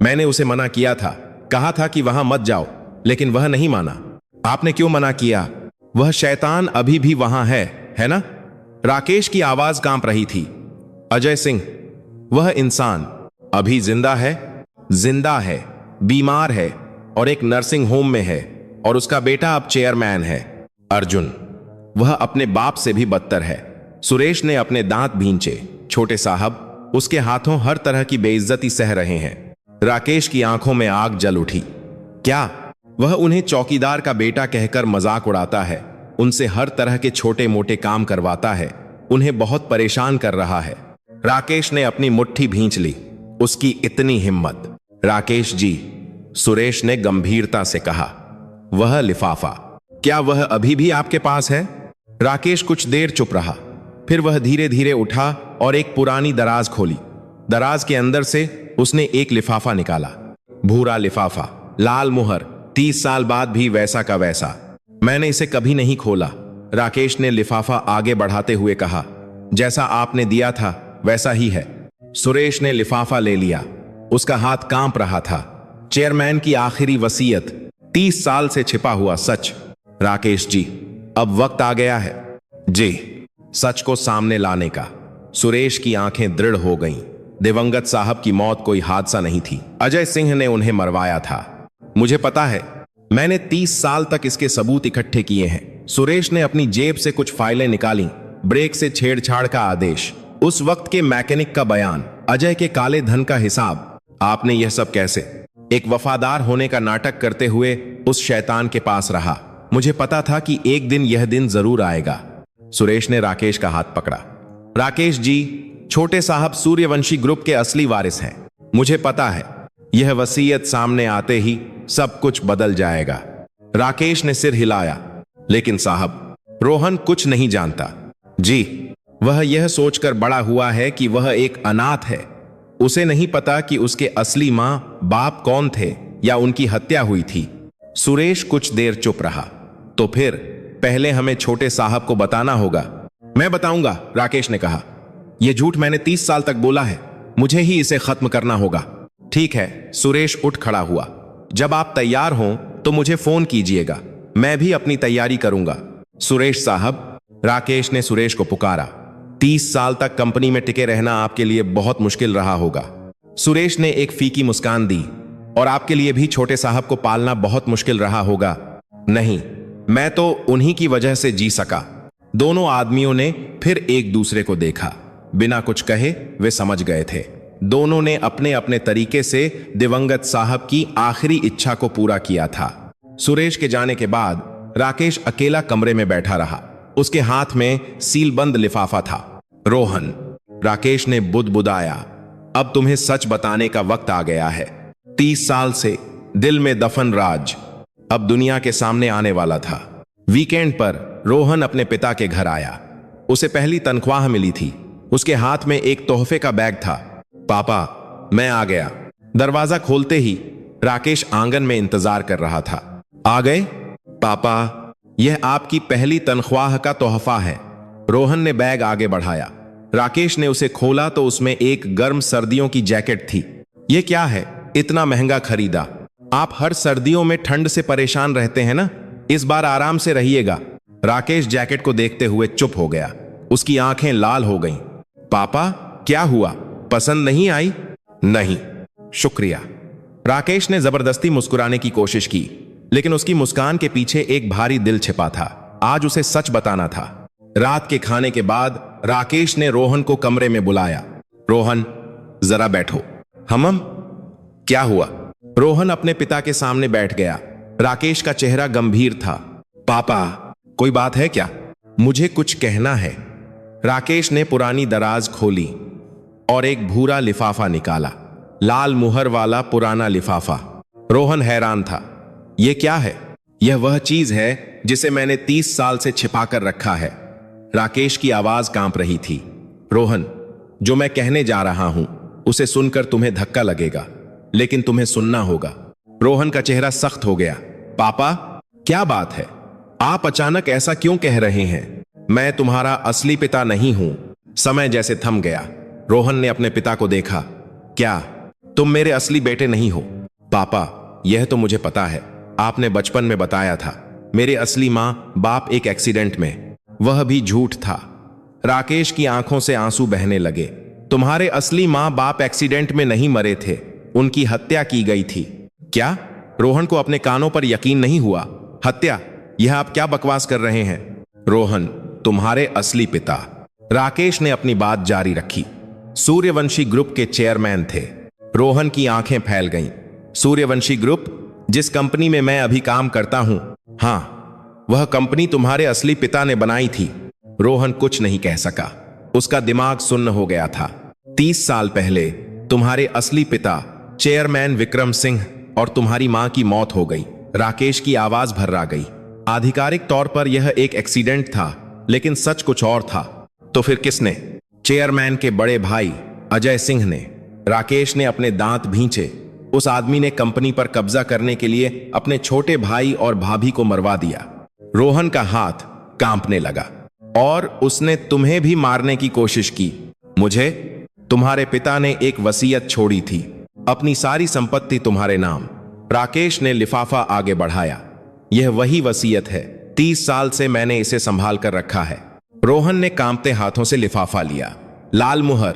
मैंने उसे मना किया था, कहा था कि वहां मत जाओ, लेकिन वह नहीं माना। आपने क्यों मना किया? वह शैतान अभी भी वहां है ना? राकेश की आवाज कांप रही थी। अजय सिंह, वह इंसान अभी जिंदा है? जिंदा है, बीमार है और एक नर्सिंग होम में है, और उसका बेटा अब चेयरमैन है। अर्जुन, वह अपने बाप से भी बदतर है। सुरेश ने अपने दांत भींचे। छोटे साहब, उसके हाथों हर तरह की बेइज्जती सह रहे हैं। राकेश की आंखों में आग जल उठी। क्या वह उन्हें चौकीदार का बेटा कहकर मजाक उड़ाता है? उनसे हर तरह के छोटे मोटे काम करवाता है, उन्हें बहुत परेशान कर रहा है। राकेश ने अपनी मुट्ठी भींच ली। उसकी इतनी हिम्मत। राकेश जी, सुरेश ने गंभीरता से कहा। वह लिफाफा, क्या वह अभी भी आपके पास है? राकेश कुछ देर चुप रहा। फिर वह धीरे धीरे उठा और एक पुरानी दराज खोली। दराज के अंदर से उसने एक लिफाफा निकाला। भूरा लिफाफा, लाल मुहर, 30 साल बाद भी वैसा का वैसा। मैंने इसे कभी नहीं खोला। राकेश ने लिफाफा आगे बढ़ाते हुए कहा। जैसा आपने दिया था वैसा ही है। सुरेश ने लिफाफा ले लिया। उसका हाथ कांप रहा था। चेयरमैन की आखिरी वसीयत, 30 साल से छिपा हुआ सच। राकेश जी, अब वक्त आ गया है जी, सच को सामने लाने का। सुरेश की आंखें दृढ़ हो गईं। दिवंगत साहब की मौत कोई हादसा नहीं थी। अजय सिंह ने उन्हें मरवाया था। मुझे पता है, मैंने 30 साल तक इसके सबूत इकट्ठे किए हैं। सुरेश ने अपनी जेब से कुछ फाइलें निकाली। ब्रेक से छेड़छाड़ का आदेश, उस वक्त के मैकेनिक का बयान, अजय के काले धन का हिसाब। आपने यह सब कैसे? एक वफादार होने का नाटक करते हुए उस शैतान के पास रहा। मुझे पता था कि एक दिन यह दिन जरूर आएगा। सुरेश ने राकेश का हाथ पकड़ा। राकेश जी, छोटे साहब सूर्यवंशी ग्रुप के असली वारिस हैं। मुझे पता है, यह वसीयत सामने आते ही सब कुछ बदल जाएगा। राकेश ने सिर हिलाया। लेकिन साहब, रोहन कुछ नहीं जानता। जी, वह यह सोचकर बड़ा हुआ है कि वह एक अनाथ है। उसे नहीं पता कि उसके असली मां बाप कौन थे या उनकी हत्या हुई थी। सुरेश कुछ देर चुप रहा। तो फिर पहले हमें छोटे साहब को बताना होगा। मैं बताऊंगा, राकेश ने कहा। यह झूठ मैंने 30 साल तक बोला है। मुझे ही इसे खत्म करना होगा। ठीक है। सुरेश उठ खड़ा हुआ। जब आप तैयार हों तो मुझे फोन कीजिएगा, मैं भी अपनी तैयारी करूंगा। सुरेश साहब, राकेश ने सुरेश को पुकारा। 30 साल तक कंपनी में टिके रहना आपके लिए बहुत मुश्किल रहा होगा। सुरेश ने एक फीकी मुस्कान दी। और आपके लिए भी छोटे साहब को पालना बहुत मुश्किल रहा होगा। नहीं, मैं तो उन्हीं की वजह से जी सका। दोनों आदमियों ने फिर एक दूसरे को देखा। बिना कुछ कहे वे समझ गए थे। दोनों ने अपने अपने तरीके से दिवंगत साहब की आखिरी इच्छा को पूरा किया था। सुरेश के जाने के बाद राकेश अकेला कमरे में बैठा रहा। उसके हाथ में सीलबंद लिफाफा था। रोहन, राकेश ने बुदबुदाया, अब तुम्हें सच बताने का वक्त आ गया है। 30 साल से दिल में दफन राज अब दुनिया के सामने आने वाला था। वीकेंड पर रोहन अपने पिता के घर आया। उसे पहली तनख्वाह मिली थी। उसके हाथ में एक तोहफे का बैग था। पापा, मैं आ गया। दरवाजा खोलते ही राकेश आंगन में इंतजार कर रहा था। आ गए? पापा, यह आपकी पहली तनख्वाह का तोहफा है। रोहन ने बैग आगे बढ़ाया। राकेश ने उसे खोला तो उसमें एक गर्म सर्दियों की जैकेट थी। ये क्या है? इतना महंगा खरीदा? आप हर सर्दियों में ठंड से परेशान रहते हैं ना, इस बार आराम से रहिएगा। राकेश जैकेट को देखते हुए चुप हो गया। उसकी आंखें लाल हो गईं। पापा, क्या हुआ? पसंद नहीं आई? नहीं, शुक्रिया। राकेश ने जबरदस्ती मुस्कुराने की कोशिश की, लेकिन उसकी मुस्कान के पीछे एक भारी दिल छिपा था। आज उसे सच बताना था। रात के खाने के बाद राकेश ने रोहन को कमरे में बुलाया। रोहन, जरा बैठो। हमम, क्या हुआ? रोहन अपने पिता के सामने बैठ गया। राकेश का चेहरा गंभीर था। पापा, कोई बात है क्या? मुझे कुछ कहना है। राकेश ने पुरानी दराज खोली और एक भूरा लिफाफा निकाला, लाल मुहर वाला पुराना लिफाफा। रोहन हैरान था। यह क्या है? यह वह चीज है जिसे मैंने 30 साल से छिपाकर रखा है। राकेश की आवाज कांप रही थी। रोहन, जो मैं कहने जा रहा हूं उसे सुनकर तुम्हें धक्का लगेगा, लेकिन तुम्हें सुनना होगा। रोहन का चेहरा सख्त हो गया। पापा, क्या बात है? आप अचानक ऐसा क्यों कह रहे हैं? मैं तुम्हारा असली पिता नहीं हूं। समय जैसे थम गया। रोहन ने अपने पिता को देखा। क्या तुम मेरे असली बेटे नहीं हो? पापा, यह तो मुझे पता है, आपने बचपन में बताया था। मेरे असली मां बाप एक एक्सीडेंट में। वह भी झूठ था। राकेश की आंखों से आंसू बहने लगे। तुम्हारे असली मां बाप एक्सीडेंट में नहीं मरे थे, उनकी हत्या की गई थी। क्या? रोहन को अपने कानों पर यकीन नहीं हुआ। हत्या? यह आप क्या बकवास कर रहे हैं? रोहन, तुम्हारे असली पिता, राकेश ने अपनी बात जारी रखी, सूर्यवंशी ग्रुप के चेयरमैन थे। रोहन की आंखें फैल गईं। सूर्यवंशी ग्रुप, जिस कंपनी में मैं अभी काम करता हूं? हां, वह कंपनी तुम्हारे असली पिता ने बनाई थी। रोहन कुछ नहीं कह सका। उसका दिमाग सुन्न हो गया था। 30 साल पहले तुम्हारे असली पिता चेयरमैन विक्रम सिंह और तुम्हारी मां की मौत हो गई। राकेश की आवाज भर्रा गई। आधिकारिक तौर पर यह एक एक्सीडेंट था, लेकिन सच कुछ और था। तो फिर किसने? चेयरमैन के बड़े भाई अजय सिंह ने। राकेश ने अपने दांत भींचे। उस आदमी ने कंपनी पर कब्जा करने के लिए अपने छोटे भाई और भाभी को मरवा दिया। रोहन का हाथ कांपने लगा। और उसने तुम्हें भी मारने की कोशिश की। मुझे? तुम्हारे पिता ने एक वसीयत छोड़ी थी, अपनी सारी संपत्ति तुम्हारे नाम। राकेश ने लिफाफा आगे बढ़ाया। यह वही वसीयत है। 30 साल से मैंने इसे संभाल कर रखा है। रोहन ने कांपते हाथों से लिफाफा लिया। लाल मुहर,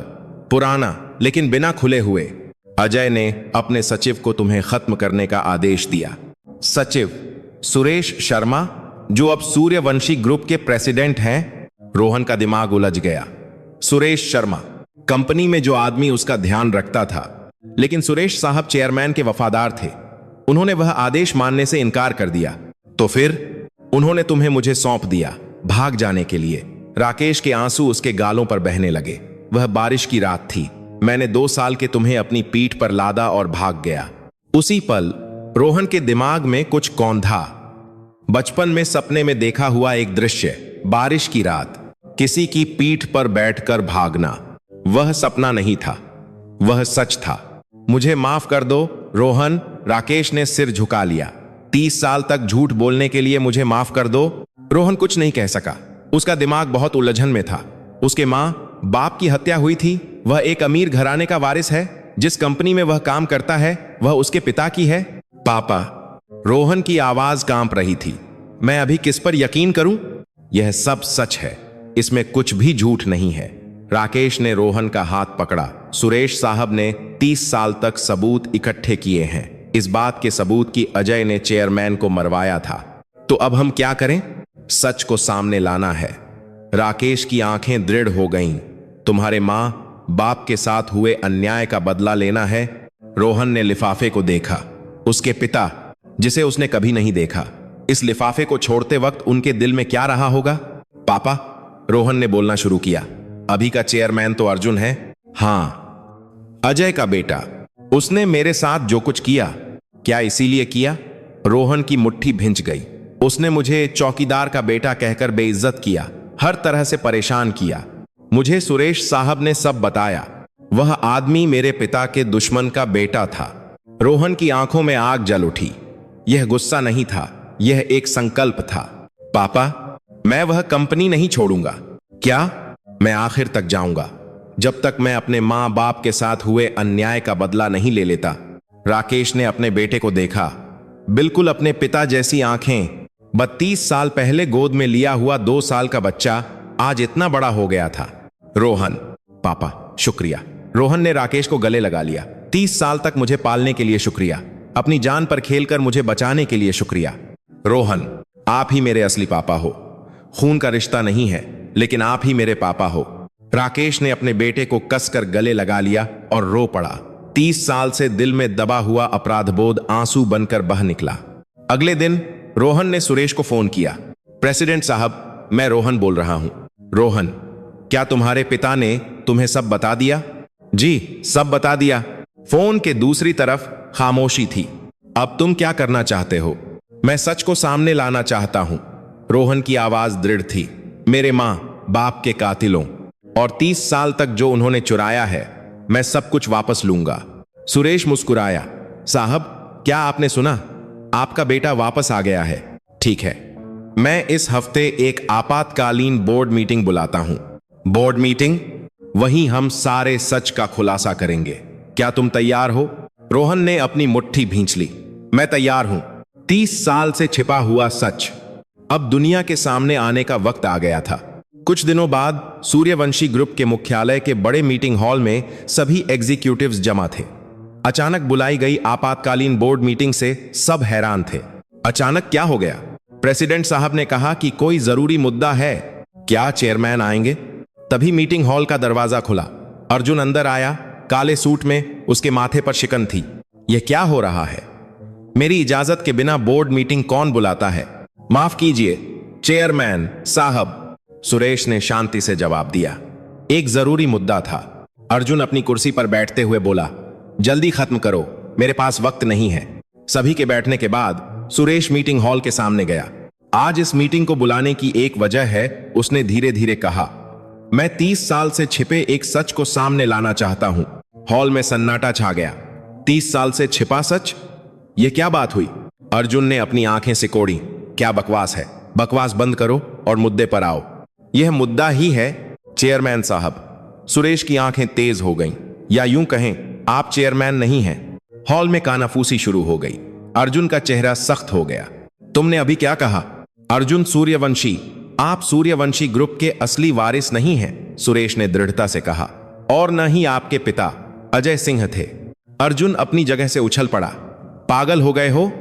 पुराना, लेकिन बिना खुले हुए। अजय ने अपने सचिव को तुम्हें खत्म करने का आदेश दिया। सचिव? सुरेश शर्मा, जो अब सूर्यवंशी ग्रुप के प्रेसिडेंट हैं? रोहन का दिमाग उलझ गया। सुरेश शर्मा, कंपनी में जो आदमी उसका ध्यान रखता था। लेकिन सुरेश साहब चेयरमैन के वफादार थे। उन्होंने वह आदेश मानने से इनकार कर दिया। तो फिर उन्होंने तुम्हें मुझे सौंप दिया, भाग जाने के लिए। राकेश के आंसू उसके गालों पर बहने लगे। वह बारिश की रात थी। मैंने 2 साल के तुम्हें अपनी पीठ पर लादा और भाग गया। उसी पल रोहन के दिमाग में कुछ कौंधा। बचपन में सपने में देखा हुआ एक दृश्य, बारिश की रात, किसी की पीठ पर बैठकर भागना। वह सपना नहीं था, वह सच था। मुझे माफ कर दो रोहन। राकेश ने सिर झुका लिया। 30 साल तक झूठ बोलने के लिए मुझे माफ कर दो। रोहन कुछ नहीं कह सका। उसका दिमाग बहुत उलझन में था। उसके मां बाप की हत्या हुई थी। वह एक अमीर घराने का वारिस है। जिस कंपनी में वह काम करता है वह उसके पिता की है। पापा, रोहन की आवाज कांप रही थी। मैं अभी किस पर यकीन करूं? यह सब सच है, इसमें कुछ भी झूठ नहीं है। राकेश ने रोहन का हाथ पकड़ा। सुरेश साहब ने 30 साल तक सबूत इकट्ठे किए हैं। इस बात के सबूत कि अजय ने चेयरमैन को मरवाया था। तो अब हम क्या करें? सच को सामने लाना है। राकेश की आंखें दृढ़ हो गईं। तुम्हारे मां बाप के साथ हुए अन्याय का बदला लेना है। रोहन ने लिफाफे को देखा। उसके पिता, जिसे उसने कभी नहीं देखा। इस लिफाफे को छोड़ते वक्त उनके दिल में क्या रहा होगा? पापा, रोहन ने बोलना शुरू किया, अभी का चेयरमैन तो अर्जुन है। हां, अजय का बेटा। उसने मेरे साथ जो कुछ किया, क्या इसीलिए किया? रोहन की मुट्ठी भिंच गई। उसने मुझे चौकीदार का बेटा कहकर बेइज्जत किया, हर तरह से परेशान किया। मुझे सुरेश साहब ने सब बताया। वह आदमी मेरे पिता के दुश्मन का बेटा था। रोहन की आंखों में आग जल उठी। यह गुस्सा नहीं था, यह एक संकल्प था। पापा, मैं वह कंपनी नहीं छोड़ूंगा। क्या? मैं आखिर तक जाऊंगा, जब तक मैं अपने माँ बाप के साथ हुए अन्याय का बदला नहीं ले लेता। राकेश ने अपने बेटे को देखा, बिल्कुल अपने पिता जैसी आंखें। 32 साल पहले गोद में लिया हुआ 2 साल का बच्चा आज इतना बड़ा हो गया था। रोहन, पापा शुक्रिया। रोहन ने राकेश को गले लगा लिया। 30 साल तक मुझे पालने के लिए शुक्रिया, अपनी जान पर खेलकर मुझे बचाने के लिए शुक्रिया। रोहन, आप ही मेरे असली पापा हो। खून का रिश्ता नहीं है, लेकिन आप ही मेरे पापा हो। राकेश ने अपने बेटे को कसकर गले लगा लिया और रो पड़ा। 30 साल से दिल में दबा हुआ अपराधबोध आंसू बनकर बह निकला। अगले दिन रोहन ने सुरेश को फोन किया। प्रेसिडेंट साहब, मैं रोहन बोल रहा हूं। रोहन, क्या तुम्हारे पिता ने तुम्हें सब बता दिया? जी, सब बता दिया। फोन के दूसरी तरफ खामोशी थी। अब तुम क्या करना चाहते हो? मैं सच को सामने लाना चाहता हूं। रोहन की आवाज दृढ़ थी। मेरे मां बाप के कातिलों और 30 साल तक जो उन्होंने चुराया है, मैं सब कुछ वापस लूंगा। सुरेश मुस्कुराया। साहब, क्या आपने सुना? आपका बेटा वापस आ गया है। ठीक है, मैं इस हफ्ते एक आपातकालीन बोर्ड मीटिंग बुलाता हूं। Board meeting? वहीं हम सारे सच का खुलासा करेंगे। क्या तुम तैयार हो? रोहन ने अपनी मुट्ठी भींच ली। मैं तैयार हूं। 30 साल से छिपा हुआ सच अब दुनिया के सामने आने का वक्त आ गया था। कुछ दिनों बाद सूर्यवंशी ग्रुप के मुख्यालय के बड़े मीटिंग हॉल में सभी एग्जीक्यूटिव्स जमा थे। अचानक बुलाई गई आपातकालीन बोर्ड मीटिंग से सब हैरान थे। अचानक क्या हो गया? प्रेसिडेंट साहब ने कहा कि कोई जरूरी मुद्दा है। क्या चेयरमैन आएंगे? तभी मीटिंग हॉल का दरवाजा खुला। अर्जुन अंदर आया, काले सूट में। उसके माथे पर शिकन थी। यह क्या हो रहा है? मेरी इजाजत के बिना बोर्ड मीटिंग कौन बुलाता है? माफ कीजिए चेयरमैन साहब, सुरेश ने शांति से जवाब दिया। एक जरूरी मुद्दा था। अर्जुन अपनी कुर्सी पर बैठते हुए बोला, जल्दी खत्म करो, मेरे पास वक्त नहीं है। सभी के बैठने के बाद सुरेश मीटिंग हॉल के सामने गया। आज इस मीटिंग को बुलाने की एक वजह है, उसने धीरे धीरे कहा। मैं 30 साल से छिपे एक सच को सामने लाना चाहता हूं। हॉल में सन्नाटा छा गया। 30 साल से छिपा सच? यह क्या बात हुई? अर्जुन ने अपनी आंखें सिकोड़ी। क्या बकवास है? बकवास बंद करो और मुद्दे पर आओ। यह मुद्दा ही है चेयरमैन साहब। सुरेश की आंखें तेज हो गईं। या यूं कहें, आप चेयरमैन नहीं हैं। हॉल में कानाफूसी शुरू हो गई। अर्जुन का चेहरा सख्त हो गया। तुमने अभी क्या कहा? अर्जुन सूर्यवंशी, आप सूर्यवंशी ग्रुप के असली वारिस नहीं हैं, सुरेश ने दृढ़ता से कहा। और न ही आपके पिता अजय सिंह थे। अर्जुन अपनी जगह से उछल पड़ा। पागल हो गए हो?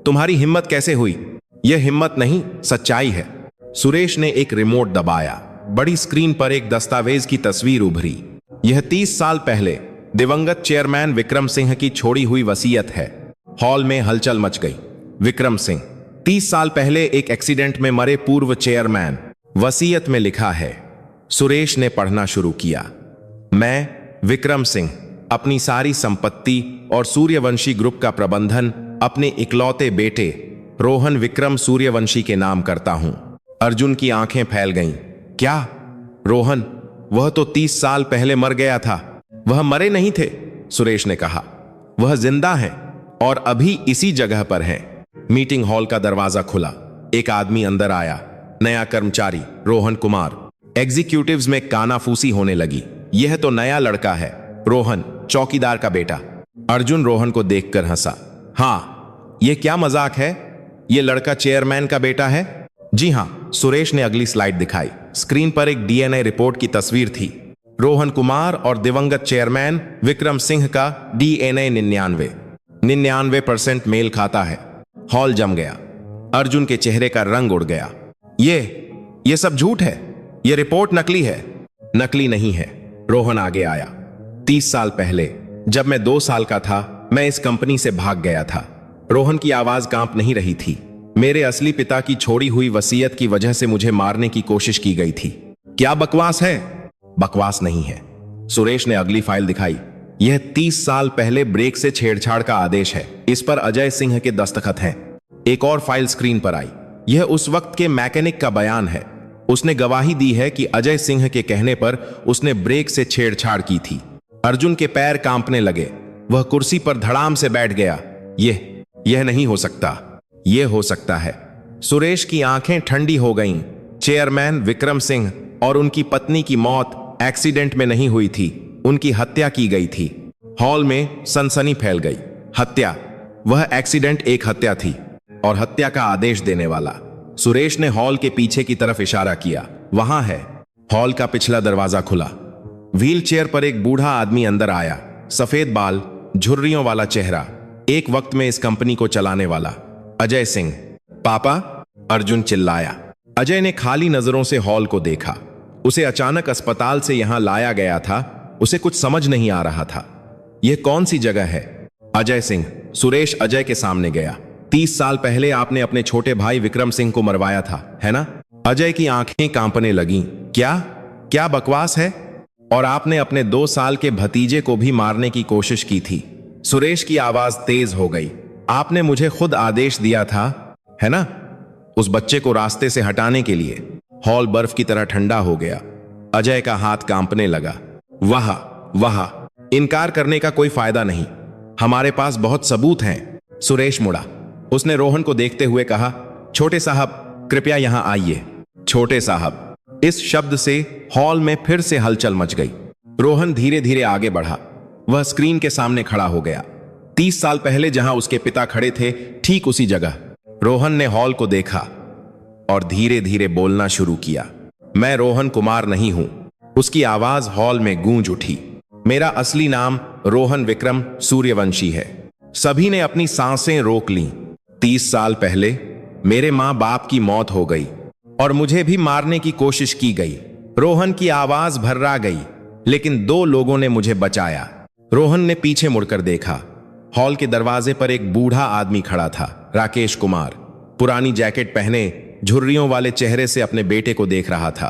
तुम्हारी हिम्मत कैसे हुई? यह हिम्मत नहीं, सच्चाई है। सुरेश ने एक रिमोट दबाया। बड़ी स्क्रीन पर एक दस्तावेज की तस्वीर उभरी। यह 30 साल पहले दिवंगत चेयरमैन विक्रम सिंह की छोड़ी हुई वसीयत है। हॉल में हलचल मच गई। विक्रम सिंह, 30 साल पहले एक एक्सीडेंट में मरे पूर्व चेयरमैन। वसीयत में लिखा है। सुरेश ने पढ़ना शुरू किया। मैं विक्रम सिंह अपनी सारी संपत्ति और सूर्यवंशी ग्रुप का प्रबंधन अपने इकलौते बेटे रोहन विक्रम सूर्यवंशी के नाम करता हूं। अर्जुन की आंखें फैल गईं। क्या? रोहन? वह तो 30 साल पहले मर गया था। वह मरे नहीं थे, सुरेश ने कहा। वह जिंदा हैं और अभी इसी जगह पर हैं। मीटिंग हॉल का दरवाजा खुला। एक आदमी अंदर आया। नया कर्मचारी रोहन कुमार। एग्जीक्यूटिव्स में कानाफूसी होने लगी। यह तो नया लड़का है, रोहन, चौकीदार का बेटा। अर्जुन रोहन को देखकर हंसा। हाँ, यह क्या मजाक है? यह लड़का चेयरमैन का बेटा है? जी हां, सुरेश ने अगली स्लाइड दिखाई। स्क्रीन पर एक डीएनए रिपोर्ट की तस्वीर थी। रोहन कुमार और दिवंगत चेयरमैन विक्रम सिंह का डीएनए 99% मेल खाता है। हॉल जम गया। अर्जुन के चेहरे का रंग उड़ गया। ये सब झूठ है। यह रिपोर्ट नकली है। नकली नहीं है। रोहन आगे आया। 30 साल पहले जब मैं 2 साल का था, मैं इस कंपनी से भाग गया था। रोहन की आवाज कांप नहीं रही थी। मेरे असली पिता की छोड़ी हुई वसीयत की वजह से मुझे मारने की कोशिश की गई थी। क्या बकवास है? बकवास नहीं है। सुरेश ने अगली फाइल दिखाई। यह 30 साल पहले ब्रेक से छेड़छाड़ का आदेश है। इस पर अजय सिंह के दस्तखत हैं। एक और फाइल स्क्रीन पर आई। यह उस वक्त के मैकेनिक का बयान है। उसने गवाही दी है कि अजय सिंह के कहने पर उसने ब्रेक से छेड़छाड़ की थी। अर्जुन के पैर कांपने लगे। वह कुर्सी पर धड़ाम से बैठ गया। यह नहीं हो सकता। यह हो सकता है। सुरेश की आंखें ठंडी हो गईं। चेयरमैन विक्रम सिंह और उनकी पत्नी की मौत एक्सीडेंट में नहीं हुई थी, उनकी हत्या की गई थी। हॉल में सनसनी फैल गई। हत्या, वह एक्सीडेंट एक हत्या थी और हत्या का आदेश देने वाला। सुरेश ने हॉल के पीछे की तरफ इशारा किया। वहां है। हॉल का पिछला दरवाजा खुला। व्हील चेयर पर एक बूढ़ा आदमी अंदर आया। सफेद बाल, झुर्रियों वाला चेहरा, एक वक्त में इस कंपनी को चलाने वाला अजय सिंह। पापा, अर्जुन चिल्लाया। अजय ने खाली नजरों से हॉल को देखा। उसे अचानक अस्पताल से यहां लाया गया था। उसे कुछ समझ नहीं आ रहा था। यह कौन सी जगह है? अजय सिंह। सुरेश अजय के सामने गया। 30 साल पहले आपने अपने छोटे भाई विक्रम सिंह को मरवाया था, है ना? अजय की आंखें कांपने लगीं। क्या क्या बकवास है? और आपने अपने 2 साल के भतीजे को भी मारने की कोशिश की थी। सुरेश की आवाज तेज हो गई। आपने मुझे खुद आदेश दिया था, है ना, उस बच्चे को रास्ते से हटाने के लिए। हॉल बर्फ की तरह ठंडा हो गया। अजय का हाथ कांपने लगा। वाह वाह, इनकार करने का कोई फायदा नहीं, हमारे पास बहुत सबूत हैं। सुरेश मुड़ा। उसने रोहन को देखते हुए कहा, छोटे साहब कृपया यहां आइए। छोटे साहब, इस शब्द से हॉल में फिर से हलचल मच गई। रोहन धीरे धीरे आगे बढ़ा। वह स्क्रीन के सामने खड़ा हो गया। 30 साल पहले जहां उसके पिता खड़े थे, ठीक उसी जगह। रोहन ने हॉल को देखा और धीरे धीरे बोलना शुरू किया। मैं रोहन कुमार नहीं हूं। उसकी आवाज हॉल में गूंज उठी। मेरा असली नाम रोहन विक्रम सूर्यवंशी है। सभी ने अपनी सांसें रोक लीं। 30 साल पहले मेरे मां बाप की मौत हो गई और मुझे भी मारने की कोशिश की गई। रोहन की आवाज भर्रा गई, लेकिन 2 लोगों ने मुझे बचाया। रोहन ने पीछे मुड़कर देखा। हॉल के दरवाजे पर एक बूढ़ा आदमी खड़ा था, राकेश कुमार। पुरानी जैकेट पहने, झुर्रियों वाले चेहरे से अपने बेटे को देख रहा था।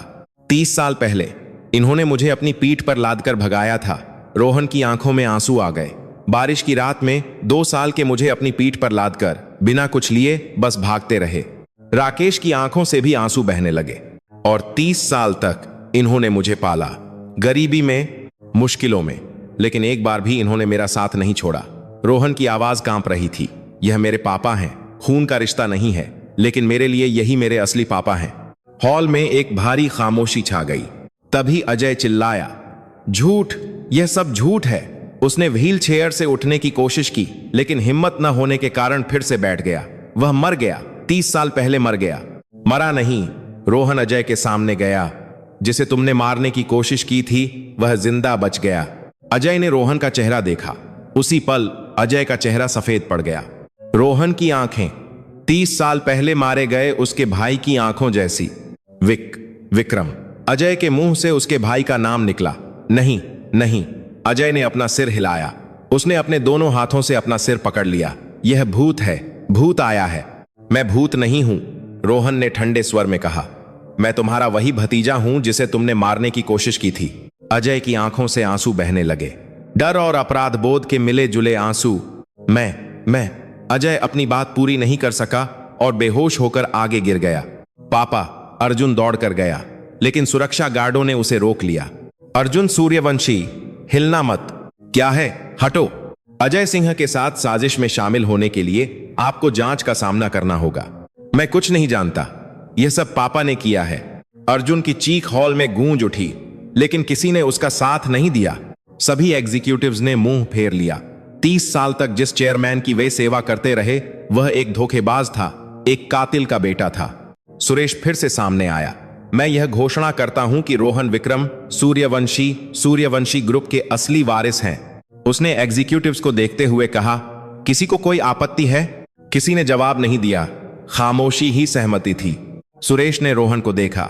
30 साल पहले इन्होंने मुझे अपनी पीठ पर लादकर भगाया था। रोहन की आंखों में आंसू आ गए। बारिश की रात में 2 साल के मुझे अपनी पीठ पर लादकर बिना कुछ लिए बस भागते रहे। राकेश की आंखों से भी आंसू बहने लगे। और 30 साल तक इन्होंने मुझे पाला, गरीबी में, मुश्किलों में, लेकिन एक बार भी इन्होंने मेरा साथ नहीं छोड़ा। रोहन की आवाज कांप रही थी। यह मेरे पापा हैं। खून का रिश्ता नहीं है, लेकिन मेरे लिए यही मेरे असली पापा हैं। हॉल में एक भारी खामोशी छा गई। तभी अजय चिल्लाया, झूठ, यह सब झूठ है। उसने व्हील चेयर से उठने की कोशिश की, लेकिन हिम्मत न होने के कारण फिर से बैठ गया। वह मर गया, 30 साल पहले मर गया। मरा नहीं। रोहन अजय के सामने गया। जिसे तुमने मारने की कोशिश की थी, वह जिंदा बच गया। अजय ने रोहन का चेहरा देखा। उसी पल अजय का चेहरा सफेद पड़ गया। रोहन की आंखें 30 साल पहले मारे गए उसके भाई की आंखों जैसी। विक्रम। अजय के मुंह से उसके भाई का नाम निकला। नहीं नहीं। अजय ने अपना सिर हिलाया। उसने अपने दोनों हाथों से अपना सिर पकड़ लिया। यह भूत है, भूत आया है। मैं भूत नहीं हूं, रोहन ने ठंडे स्वर में कहा। मैं तुम्हारा वही भतीजा हूं जिसे तुमने मारने की कोशिश की थी। अजय की आंखों से आंसू बहने लगे, डर और अपराध बोध के मिले जुले आंसू। मैं अजय अपनी बात पूरी नहीं कर सका और बेहोश होकर आगे गिर गया। पापा, अर्जुन दौड़ कर गया, लेकिन सुरक्षा गार्डों ने उसे रोक लिया। अर्जुन सूर्यवंशी, हिलना मत। क्या है? हटो। अजय सिंह के साथ साजिश में शामिल होने के लिए आपको जांच का सामना करना होगा। मैं कुछ नहीं जानता, यह सब पापा ने किया है। अर्जुन की चीख हॉल में गूंज उठी, लेकिन किसी ने उसका साथ नहीं दिया। सभी एग्जीक्यूटिव्स ने मुंह फेर लिया। 30 साल तक जिस चेयरमैन की वे सेवा करते रहे, वह एक धोखेबाज था, एक कातिल का बेटा था। सुरेश फिर से सामने आया। मैं यह घोषणा करता हूं कि रोहन विक्रम सूर्यवंशी ग्रुप के असली वारिस हैं। उसने एग्जीक्यूटिव्स को देखते हुए कहा, किसी को कोई आपत्ति है? किसी ने जवाब नहीं दिया। खामोशी ही सहमति थी। सुरेश ने रोहन को देखा।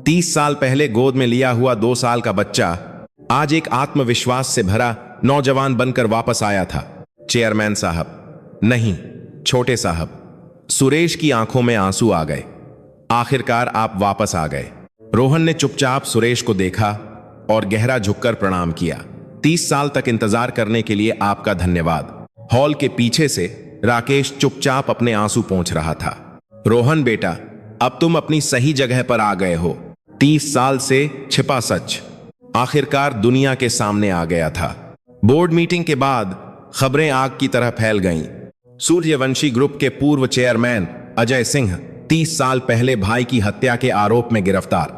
30 साल पहले गोद में लिया हुआ 2 साल का बच्चा आज एक आत्मविश्वास से भरा नौजवान बनकर वापस आया था। चेयरमैन साहब, नहीं, छोटे साहब। सुरेश की आंखों में आंसू आ गए। आखिरकार आप वापस आ गए। रोहन ने चुपचाप सुरेश को देखा और गहरा झुककर प्रणाम किया। 30 साल तक इंतजार करने के लिए आपका धन्यवाद। हॉल के पीछे से राकेश चुपचाप अपने आंसू पोंछ रहा था। रोहन बेटा, अब तुम अपनी सही जगह पर आ गए हो। 30 साल से छिपा सच आखिरकार दुनिया के सामने आ गया था। बोर्ड मीटिंग के बाद खबरें आग की तरह फैल गईं। सूर्यवंशी ग्रुप के पूर्व चेयरमैन अजय सिंह 30 साल पहले भाई की हत्या के आरोप में गिरफ्तार।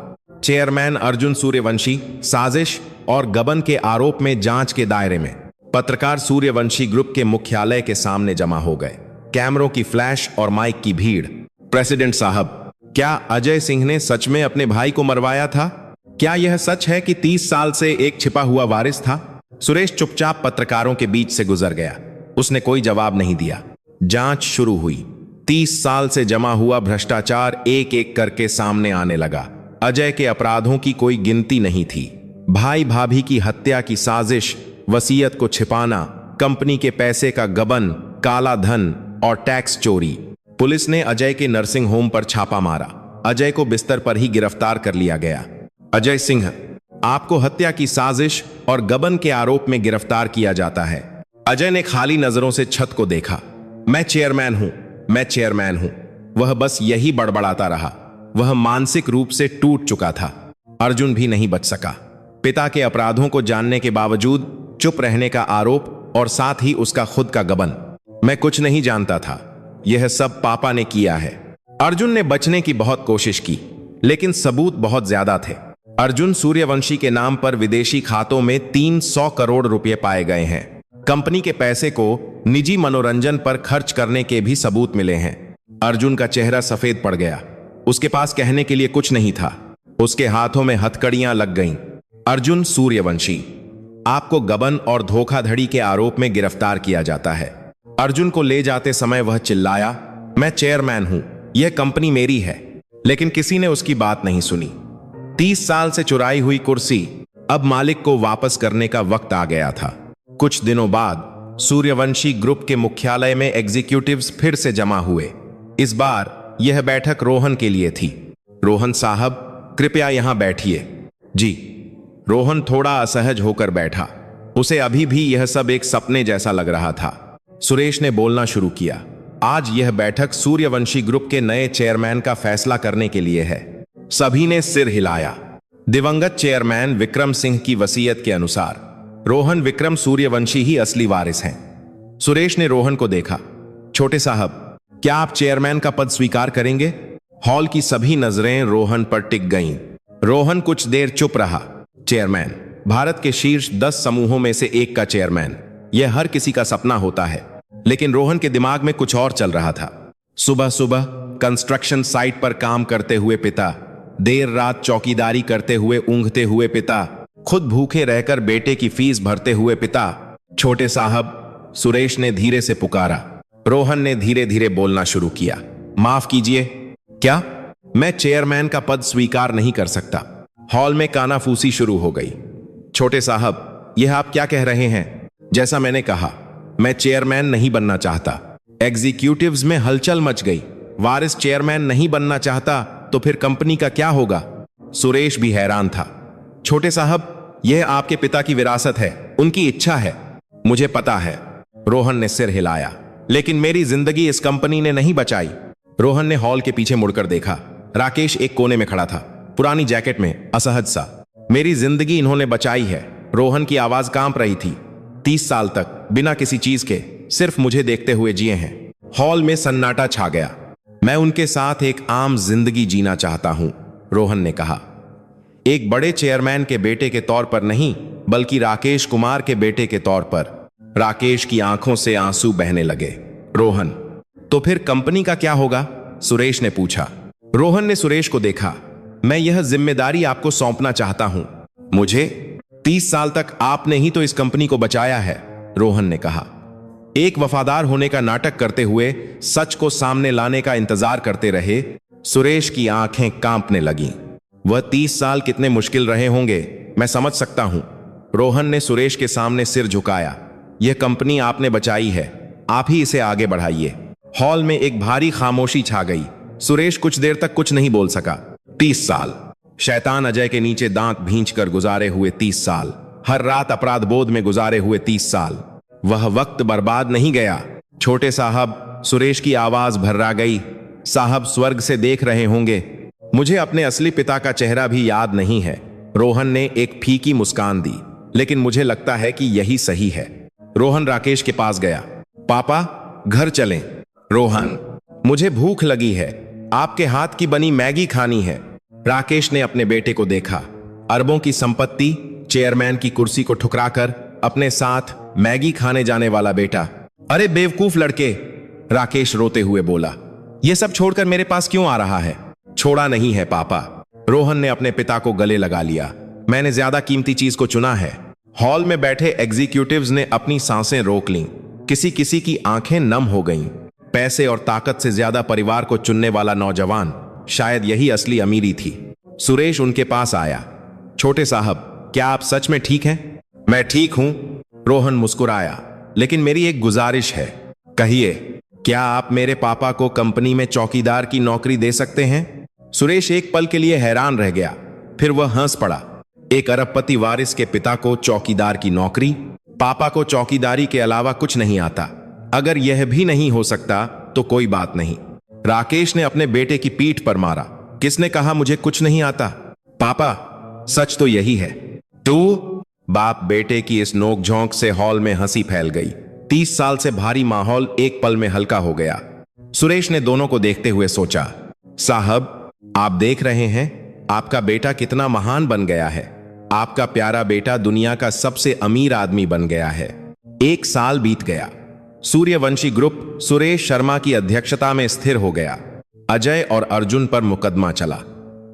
चेयरमैन अर्जुन सूर्यवंशी साजिश और गबन के आरोप में जांच के दायरे में। पत्रकार सूर्यवंशी ग्रुप के मुख्यालय के सामने जमा हो गए। कैमरों की फ्लैश और माइक की भीड़। प्रेसिडेंट साहब, क्या अजय सिंह ने सच में अपने भाई को मरवाया था? क्या यह सच है कि 30 साल से एक छिपा हुआ वारिस था? सुरेश चुपचाप पत्रकारों के बीच से गुजर गया। उसने कोई जवाब नहीं दिया। जांच शुरू हुई। 30 साल से जमा हुआ भ्रष्टाचार एक एक करके सामने आने लगा। अजय के अपराधों की कोई गिनती नहीं थी। भाई भाभी की हत्या की साजिश, वसीयत को छिपाना, कंपनी के पैसे का गबन, काला धन और टैक्स चोरी। पुलिस ने अजय के नर्सिंग होम पर छापा मारा। अजय को बिस्तर पर ही गिरफ्तार कर लिया गया। अजय सिंह, आपको हत्या की साजिश और गबन के आरोप में गिरफ्तार किया जाता है। अजय ने खाली नजरों से छत को देखा। मैं चेयरमैन हूं, मैं चेयरमैन हूं। वह बस यही बड़बड़ाता रहा। वह मानसिक रूप से टूट चुका था। अर्जुन भी नहीं बच सका। पिता के अपराधों को जानने के बावजूद चुप रहने का आरोप और साथ ही उसका खुद का गबन। मैं कुछ नहीं जानता था, यह सब पापा ने किया है। अर्जुन ने बचने की बहुत कोशिश की, लेकिन सबूत बहुत ज्यादा थे। अर्जुन सूर्यवंशी के नाम पर विदेशी खातों में 300 करोड़ रुपए पाए गए हैं। कंपनी के पैसे को निजी मनोरंजन पर खर्च करने के भी सबूत मिले हैं। अर्जुन का चेहरा सफेद पड़ गया। उसके पास कहने के लिए कुछ नहीं था। उसके हाथों में हथकड़ियां लग गईं। अर्जुन सूर्यवंशी, आपको गबन और धोखाधड़ी के आरोप में गिरफ्तार किया जाता है। अर्जुन को ले जाते समय वह चिल्लाया, मैं चेयरमैन हूं, यह कंपनी मेरी है। लेकिन किसी ने उसकी बात नहीं सुनी। 30 साल से चुराई हुई कुर्सी अब मालिक को वापस करने का वक्त आ गया था। कुछ दिनों बाद सूर्यवंशी ग्रुप के मुख्यालय में एग्जीक्यूटिव्स फिर से जमा हुए। इस बार यह बैठक रोहन के लिए थी। रोहन साहब, कृपया यहां बैठिए। जी। रोहन थोड़ा असहज होकर बैठा। उसे अभी भी यह सब एक सपने जैसा लग रहा था। सुरेश ने बोलना शुरू किया। आज यह बैठक सूर्यवंशी ग्रुप के नए चेयरमैन का फैसला करने के लिए है। सभी ने सिर हिलाया। दिवंगत चेयरमैन विक्रम सिंह की वसीयत के अनुसार रोहन विक्रम सूर्यवंशी ही असली वारिस हैं। सुरेश ने रोहन को देखा। छोटे साहब, क्या आप चेयरमैन का पद स्वीकार करेंगे? हॉल की सभी नजरें रोहन पर टिक गईं। रोहन कुछ देर चुप रहा। चेयरमैन, भारत के शीर्ष 10 समूहों में से एक का चेयरमैन, यह हर किसी का सपना होता है। लेकिन रोहन के दिमाग में कुछ और चल रहा था। सुबह सुबह कंस्ट्रक्शन साइट पर काम करते हुए पिता, देर रात चौकीदारी करते हुए ऊँघते हुए पिता, खुद भूखे रहकर बेटे की फीस भरते हुए पिता। छोटे साहब, सुरेश ने धीरे से पुकारा। रोहन ने धीरे धीरे बोलना शुरू किया। माफ कीजिए, क्या? मैं चेयरमैन का पद स्वीकार नहीं कर सकता। हॉल में कानाफूसी शुरू हो गई। छोटे साहब, यह आप क्या कह रहे हैं? जैसा मैंने कहा, मैं चेयरमैन नहीं बनना चाहता। एग्जीक्यूटिव्स में हलचल मच गई। वारिस चेयरमैन नहीं बनना चाहता तो फिर कंपनी का क्या होगा? सुरेश भी हैरान था। छोटे साहब, यह आपके पिता की विरासत है, उनकी इच्छा है। मुझे पता है। रोहन ने सिर हिलाया। लेकिन मेरी जिंदगी इस कंपनी ने नहीं बचाई। रोहन ने हॉल के पीछे मुड़कर देखा। राकेश एक कोने में खड़ा था, पुरानी जैकेट में, असहज सा। मेरी जिंदगी इन्होंने बचाई है। रोहन की आवाज कांप रही थी। 30 साल तक बिना किसी चीज के सिर्फ मुझे देखते हुए जिए हैं। हॉल में सन्नाटा छा गया। मैं उनके साथ एक आम जिंदगी जीना चाहता हूं, रोहन ने कहा। एक बड़े चेयरमैन के बेटे के तौर पर नहीं, बल्कि राकेश कुमार के बेटे के तौर पर। राकेश की आंखों से आंसू बहने लगे। रोहन, तो फिर कंपनी का क्या होगा? सुरेश ने पूछा। रोहन ने सुरेश को देखा। मैं यह जिम्मेदारी आपको सौंपना चाहता हूं। मुझे? 30 साल तक आपने ही तो इस कंपनी को बचाया है, रोहन ने कहा। एक वफादार होने का नाटक करते हुए सच को सामने लाने का इंतजार करते रहे। सुरेश की आंखें कांपने लगीं। वह 30 साल कितने मुश्किल रहे होंगे, मैं समझ सकता हूं। रोहन ने सुरेश के सामने सिर झुकाया। यह कंपनी आपने बचाई है, आप ही इसे आगे बढ़ाइए। हॉल में एक भारी खामोशी छा गई। सुरेश कुछ देर तक कुछ नहीं बोल सका। 30 साल, शैतान अजय के नीचे दांत भींचकर गुजारे हुए 30 साल, हर रात अपराध बोध में गुजारे हुए 30 साल। वह वक्त बर्बाद नहीं गया। छोटे साहब, सुरेश की आवाज भर्रा गई। साहब स्वर्ग से देख रहे होंगे। मुझे अपने असली पिता का चेहरा भी याद नहीं है। रोहन ने एक फीकी मुस्कान दी। लेकिन मुझे लगता है कि यही सही है। रोहन राकेश के पास गया। पापा, घर चलें। रोहन, मुझे भूख लगी है, आपके हाथ की बनी मैगी खानी है। राकेश ने अपने बेटे को देखा। अरबों की संपत्ति, चेयरमैन की कुर्सी को ठुकराकर अपने साथ मैगी खाने जाने वाला बेटा। अरे बेवकूफ लड़के, राकेश रोते हुए बोला, यह सब छोड़कर मेरे पास क्यों आ रहा है? छोड़ा नहीं है पापा, रोहन ने अपने पिता को गले लगा लिया। मैंने ज्यादा कीमती चीज को चुना है। हॉल में बैठे एग्जीक्यूटिव्स ने अपनी सांसें रोक लीं। किसी किसी की आंखें नम हो गईं। पैसे और ताकत से ज्यादा परिवार को चुनने वाला नौजवान, शायद यही असली अमीरी थी। सुरेश उनके पास आया। छोटे साहब, क्या आप सच में ठीक हैं? मैं ठीक हूं, रोहन मुस्कुराया, लेकिन मेरी एक गुजारिश है। कहिए, क्या आप मेरे पापा को कंपनी में चौकीदार की नौकरी दे सकते हैं? सुरेश एक पल के लिए हैरान रह गया, फिर वह हंस पड़ा। एक अरबपति वारिस के पिता को चौकीदार की नौकरी? पापा को चौकीदारी के अलावा कुछ नहीं आता। अगर यह भी नहीं हो सकता तो कोई बात नहीं। राकेश ने अपने बेटे की पीठ पर मारा। किसने कहा मुझे कुछ नहीं आता? पापा, सच तो यही है। तू? बाप बेटे की इस नोकझोंक से हॉल में हंसी फैल गई। 30 साल से भारी माहौल एक पल में हल्का हो गया। सुरेश ने दोनों को देखते हुए सोचा, साहब, आप देख रहे हैं आपका बेटा कितना महान बन गया है। आपका प्यारा बेटा दुनिया का सबसे अमीर आदमी बन गया है। 1 साल बीत गया। सूर्यवंशी ग्रुप सुरेश शर्मा की अध्यक्षता में स्थिर हो गया। अजय और अर्जुन पर मुकदमा चला।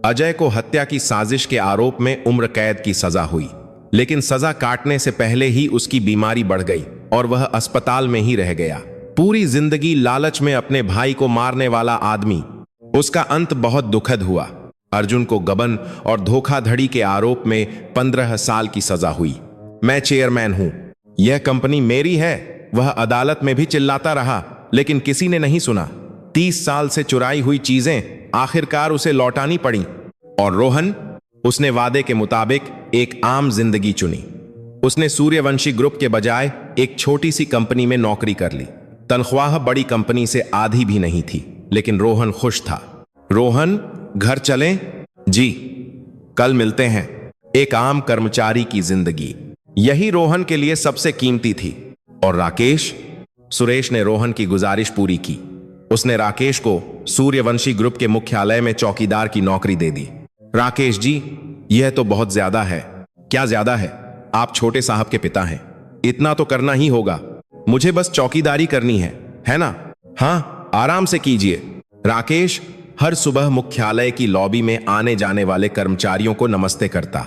अजय को हत्या की साजिश के आरोप में उम्र कैद की सजा हुई, लेकिन सजा काटने से पहले ही उसकी बीमारी बढ़ गई और वह अस्पताल में ही रह गया। पूरी जिंदगी लालच में अपने भाई को मारने वाला आदमी, उसका अंत बहुत दुखद हुआ। अर्जुन को गबन और धोखाधड़ी के आरोप में 15 साल की सजा हुई। मैं चेयरमैन हूं, यह कंपनी मेरी है। वह अदालत में भी चिल्लाता रहा, लेकिन किसी ने नहीं सुना। 30 साल से चुराई हुई चीजें आखिरकार उसे लौटानी पड़ी। और रोहन, उसने वादे के मुताबिक एक आम जिंदगी चुनी। उसने सूर्यवंशी ग्रुप के बजाय एक छोटी सी कंपनी में नौकरी कर ली। तनख्वाह बड़ी कंपनी से आधी भी नहीं थी, लेकिन रोहन खुश था। रोहन, घर चलें? जी, कल मिलते हैं। एक आम कर्मचारी की जिंदगी, यही रोहन के लिए सबसे कीमती थी। और राकेश? सुरेश ने रोहन की गुजारिश पूरी की। उसने राकेश को सूर्यवंशी ग्रुप के मुख्यालय में चौकीदार की नौकरी दे दी। राकेश जी, यह तो बहुत ज्यादा है। क्या ज्यादा है? आप छोटे साहब के पिता हैं, इतना तो करना ही होगा। मुझे बस चौकीदारी करनी है ना? हाँ, आराम से कीजिए। राकेश हर सुबह मुख्यालय की लॉबी में आने जाने वाले कर्मचारियों को नमस्ते करता।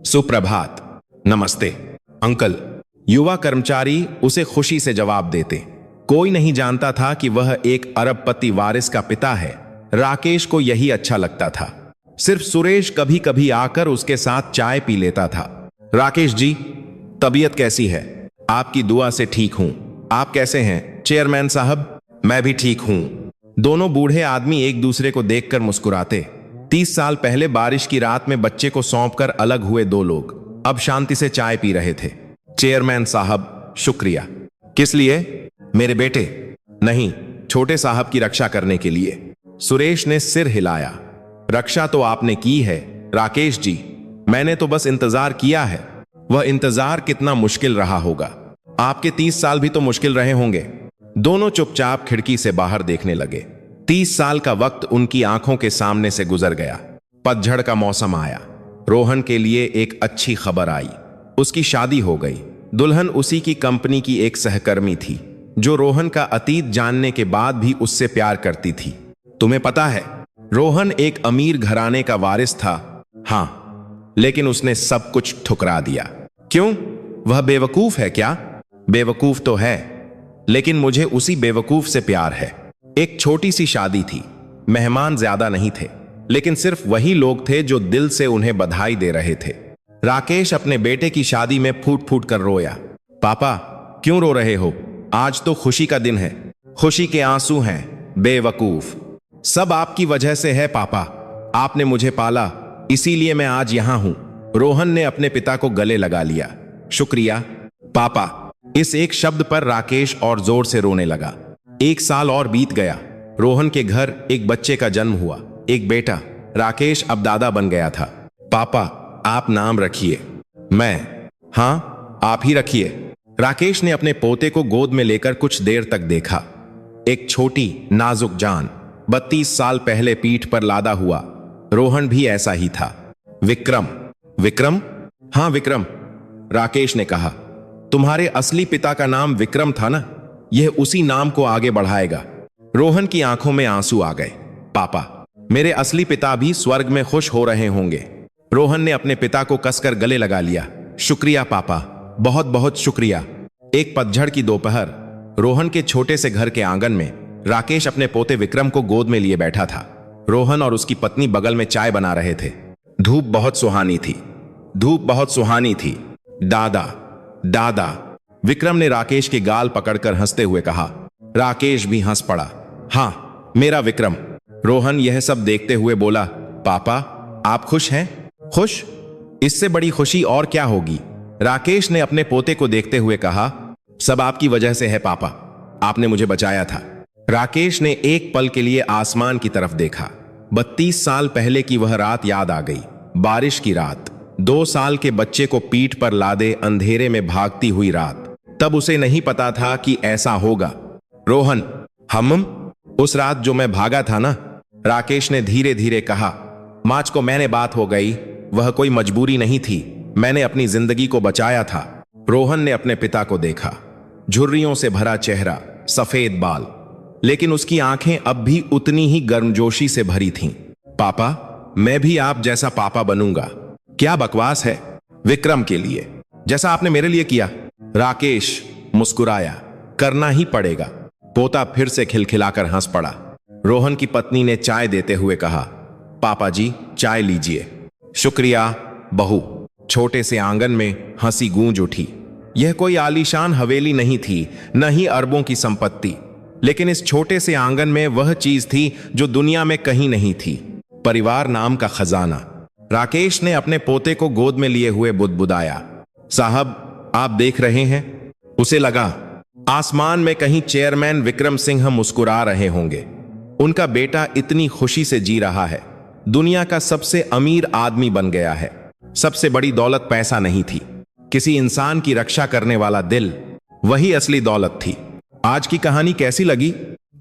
सुप्रभात। नमस्ते अंकल। युवा कर्मचारी उसे खुशी से जवाब देते। कोई नहीं जानता था कि वह एक अरबपति वारिस का पिता है। राकेश को यही अच्छा लगता था। सिर्फ सुरेश कभी कभी आकर उसके साथ चाय पी लेता था। राकेश जी, तबीयत कैसी है? आपकी दुआ से ठीक हूं। आप कैसे हैं चेयरमैन साहब? मैं भी ठीक हूं। दोनों बूढ़े आदमी एक दूसरे को देखकर मुस्कुराते। 30 साल पहले बारिश की रात में बच्चे को सौंपकर अलग हुए दो लोग अब शांति से चाय पी रहे थे। चेयरमैन साहब, शुक्रिया। किस लिए? मेरे बेटे? नहीं, छोटे साहब की रक्षा करने के लिए। सुरेश ने सिर हिलाया। रक्षा तो आपने की है राकेश जी, मैंने तो बस इंतजार किया है। वह इंतजार कितना मुश्किल रहा होगा। आपके 30 साल भी तो मुश्किल रहे होंगे। दोनों चुपचाप खिड़की से बाहर देखने लगे। 30 साल का वक्त उनकी आंखों के सामने से गुजर गया। पतझड़ का मौसम आया। रोहन के लिए एक अच्छी खबर आई। उसकी शादी हो गई। दुल्हन उसी की कंपनी की एक सहकर्मी थी, जो रोहन का अतीत जानने के बाद भी उससे प्यार करती थी। तुम्हें पता है, रोहन एक अमीर घराने का वारिस था। हाँ, लेकिन उसने सब कुछ ठुकरा दिया। क्यों? वह बेवकूफ है क्या? बेवकूफ तो है, लेकिन मुझे उसी बेवकूफ से प्यार है। एक छोटी सी शादी थी। मेहमान ज्यादा नहीं थे, लेकिन सिर्फ वही लोग थे जो दिल से उन्हें बधाई दे रहे थे। राकेश अपने बेटे की शादी में फूट फूट कर रोया। पापा, क्यों रो रहे हो? आज तो खुशी का दिन है। खुशी के आंसू हैं, बेवकूफ। सब आपकी वजह से है पापा। आपने मुझे पाला, इसीलिए मैं आज यहां हूं। रोहन ने अपने पिता को गले लगा लिया। शुक्रिया पापा। इस एक शब्द पर राकेश और जोर से रोने लगा। 1 साल और बीत गया। रोहन के घर एक बच्चे का जन्म हुआ, एक बेटा। राकेश अब दादा बन गया था। पापा, आप नाम रखिए। मैं? हाँ, आप ही रखिए। राकेश ने अपने पोते को गोद में लेकर कुछ देर तक देखा। एक छोटी नाजुक जान, 32 साल पहले पीठ पर लादा हुआ, रोहन भी ऐसा ही था। विक्रम। विक्रम? हाँ विक्रम, राकेश ने कहा। तुम्हारे असली पिता का नाम विक्रम था ना? यह उसी नाम को आगे बढ़ाएगा। रोहन की आंखों में आंसू आ गए। पापा, मेरे असली पिता भी स्वर्ग में खुश हो रहे होंगे। रोहन ने अपने पिता को कसकर गले लगा लिया। शुक्रिया पापा, बहुत बहुत शुक्रिया। एक पतझड़ की दोपहर, रोहन के छोटे से घर के आंगन में राकेश अपने पोते विक्रम को गोद में लिए बैठा था। रोहन और उसकी पत्नी बगल में चाय बना रहे थे। धूप बहुत सुहानी थी। धूप बहुत सुहानी थी। दादा, दादा, विक्रम ने राकेश के गाल पकड़कर हंसते हुए कहा। राकेश भी हंस पड़ा। हाँ, मेरा विक्रम। रोहन यह सब देखते हुए बोला, पापा, आप खुश हैं? खुश? इससे बड़ी खुशी और क्या होगी? राकेश ने अपने पोते को देखते हुए कहा, सब आपकी वजह से है पापा, आपने मुझे बचाया था। राकेश ने एक पल के लिए आसमान की तरफ देखा। 32 साल पहले की वह रात याद आ गई। बारिश की रात, 2 साल के बच्चे को पीठ पर लादे अंधेरे में भागती हुई रात। तब उसे नहीं पता था कि ऐसा होगा। रोहन, हम उस रात जो मैं भागा था ना, राकेश ने धीरे धीरे कहा। माच को मैंने बात हो गई, वह कोई मजबूरी नहीं थी, मैंने अपनी जिंदगी को बचाया था। रोहन ने अपने पिता को देखा। झुर्रियों से भरा चेहरा, सफेद बाल, लेकिन उसकी आंखें अब भी उतनी ही गर्मजोशी से भरी थीं। पापा, मैं भी आप जैसा पापा बनूंगा। क्या बकवास है? विक्रम के लिए, जैसा आपने मेरे लिए किया। राकेश मुस्कुराया। करना ही पड़ेगा। पोता फिर से खिलखिलाकर हंस पड़ा। रोहन की पत्नी ने चाय देते हुए कहा, पापा जी, चाय लीजिए। शुक्रिया बहू। छोटे से आंगन में हंसी गूंज उठी। यह कोई आलीशान हवेली नहीं थी, न ही अरबों की संपत्ति, लेकिन इस छोटे से आंगन में वह चीज थी जो दुनिया में कहीं नहीं थी, परिवार नाम का खजाना। राकेश ने अपने पोते को गोद में लिए हुए बुदबुदाया, साहब, आप देख रहे हैं? उसे लगा आसमान में कहीं चेयरमैन विक्रम सिंह मुस्कुरा रहे होंगे। उनका बेटा इतनी खुशी से जी रहा है, दुनिया का सबसे अमीर आदमी बन गया है। सबसे बड़ी दौलत पैसा नहीं थी, किसी इंसान की रक्षा करने वाला दिल, वही असली दौलत थी। आज की कहानी कैसी लगी?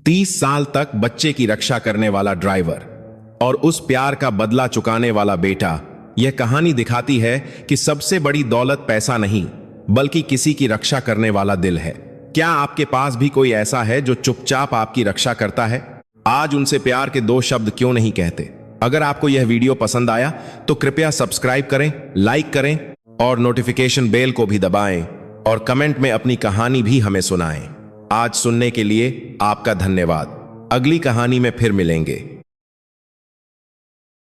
30 साल तक बच्चे की रक्षा करने वाला ड्राइवर और उस प्यार का बदला चुकाने वाला बेटा। यह कहानी दिखाती है कि सबसे बड़ी दौलत पैसा नहीं, बल्कि किसी की रक्षा करने वाला दिल है। क्या आपके पास भी कोई ऐसा है जो चुपचाप आपकी रक्षा करता है? आज उनसे प्यार के 2 शब्द क्यों नहीं कहते? अगर आपको यह वीडियो पसंद आया तो कृपया सब्सक्राइब करें, लाइक करें और नोटिफिकेशन बेल को भी दबाएं और कमेंट में अपनी कहानी भी हमें सुनाएं। आज सुनने के लिए आपका धन्यवाद। अगली कहानी में फिर मिलेंगे।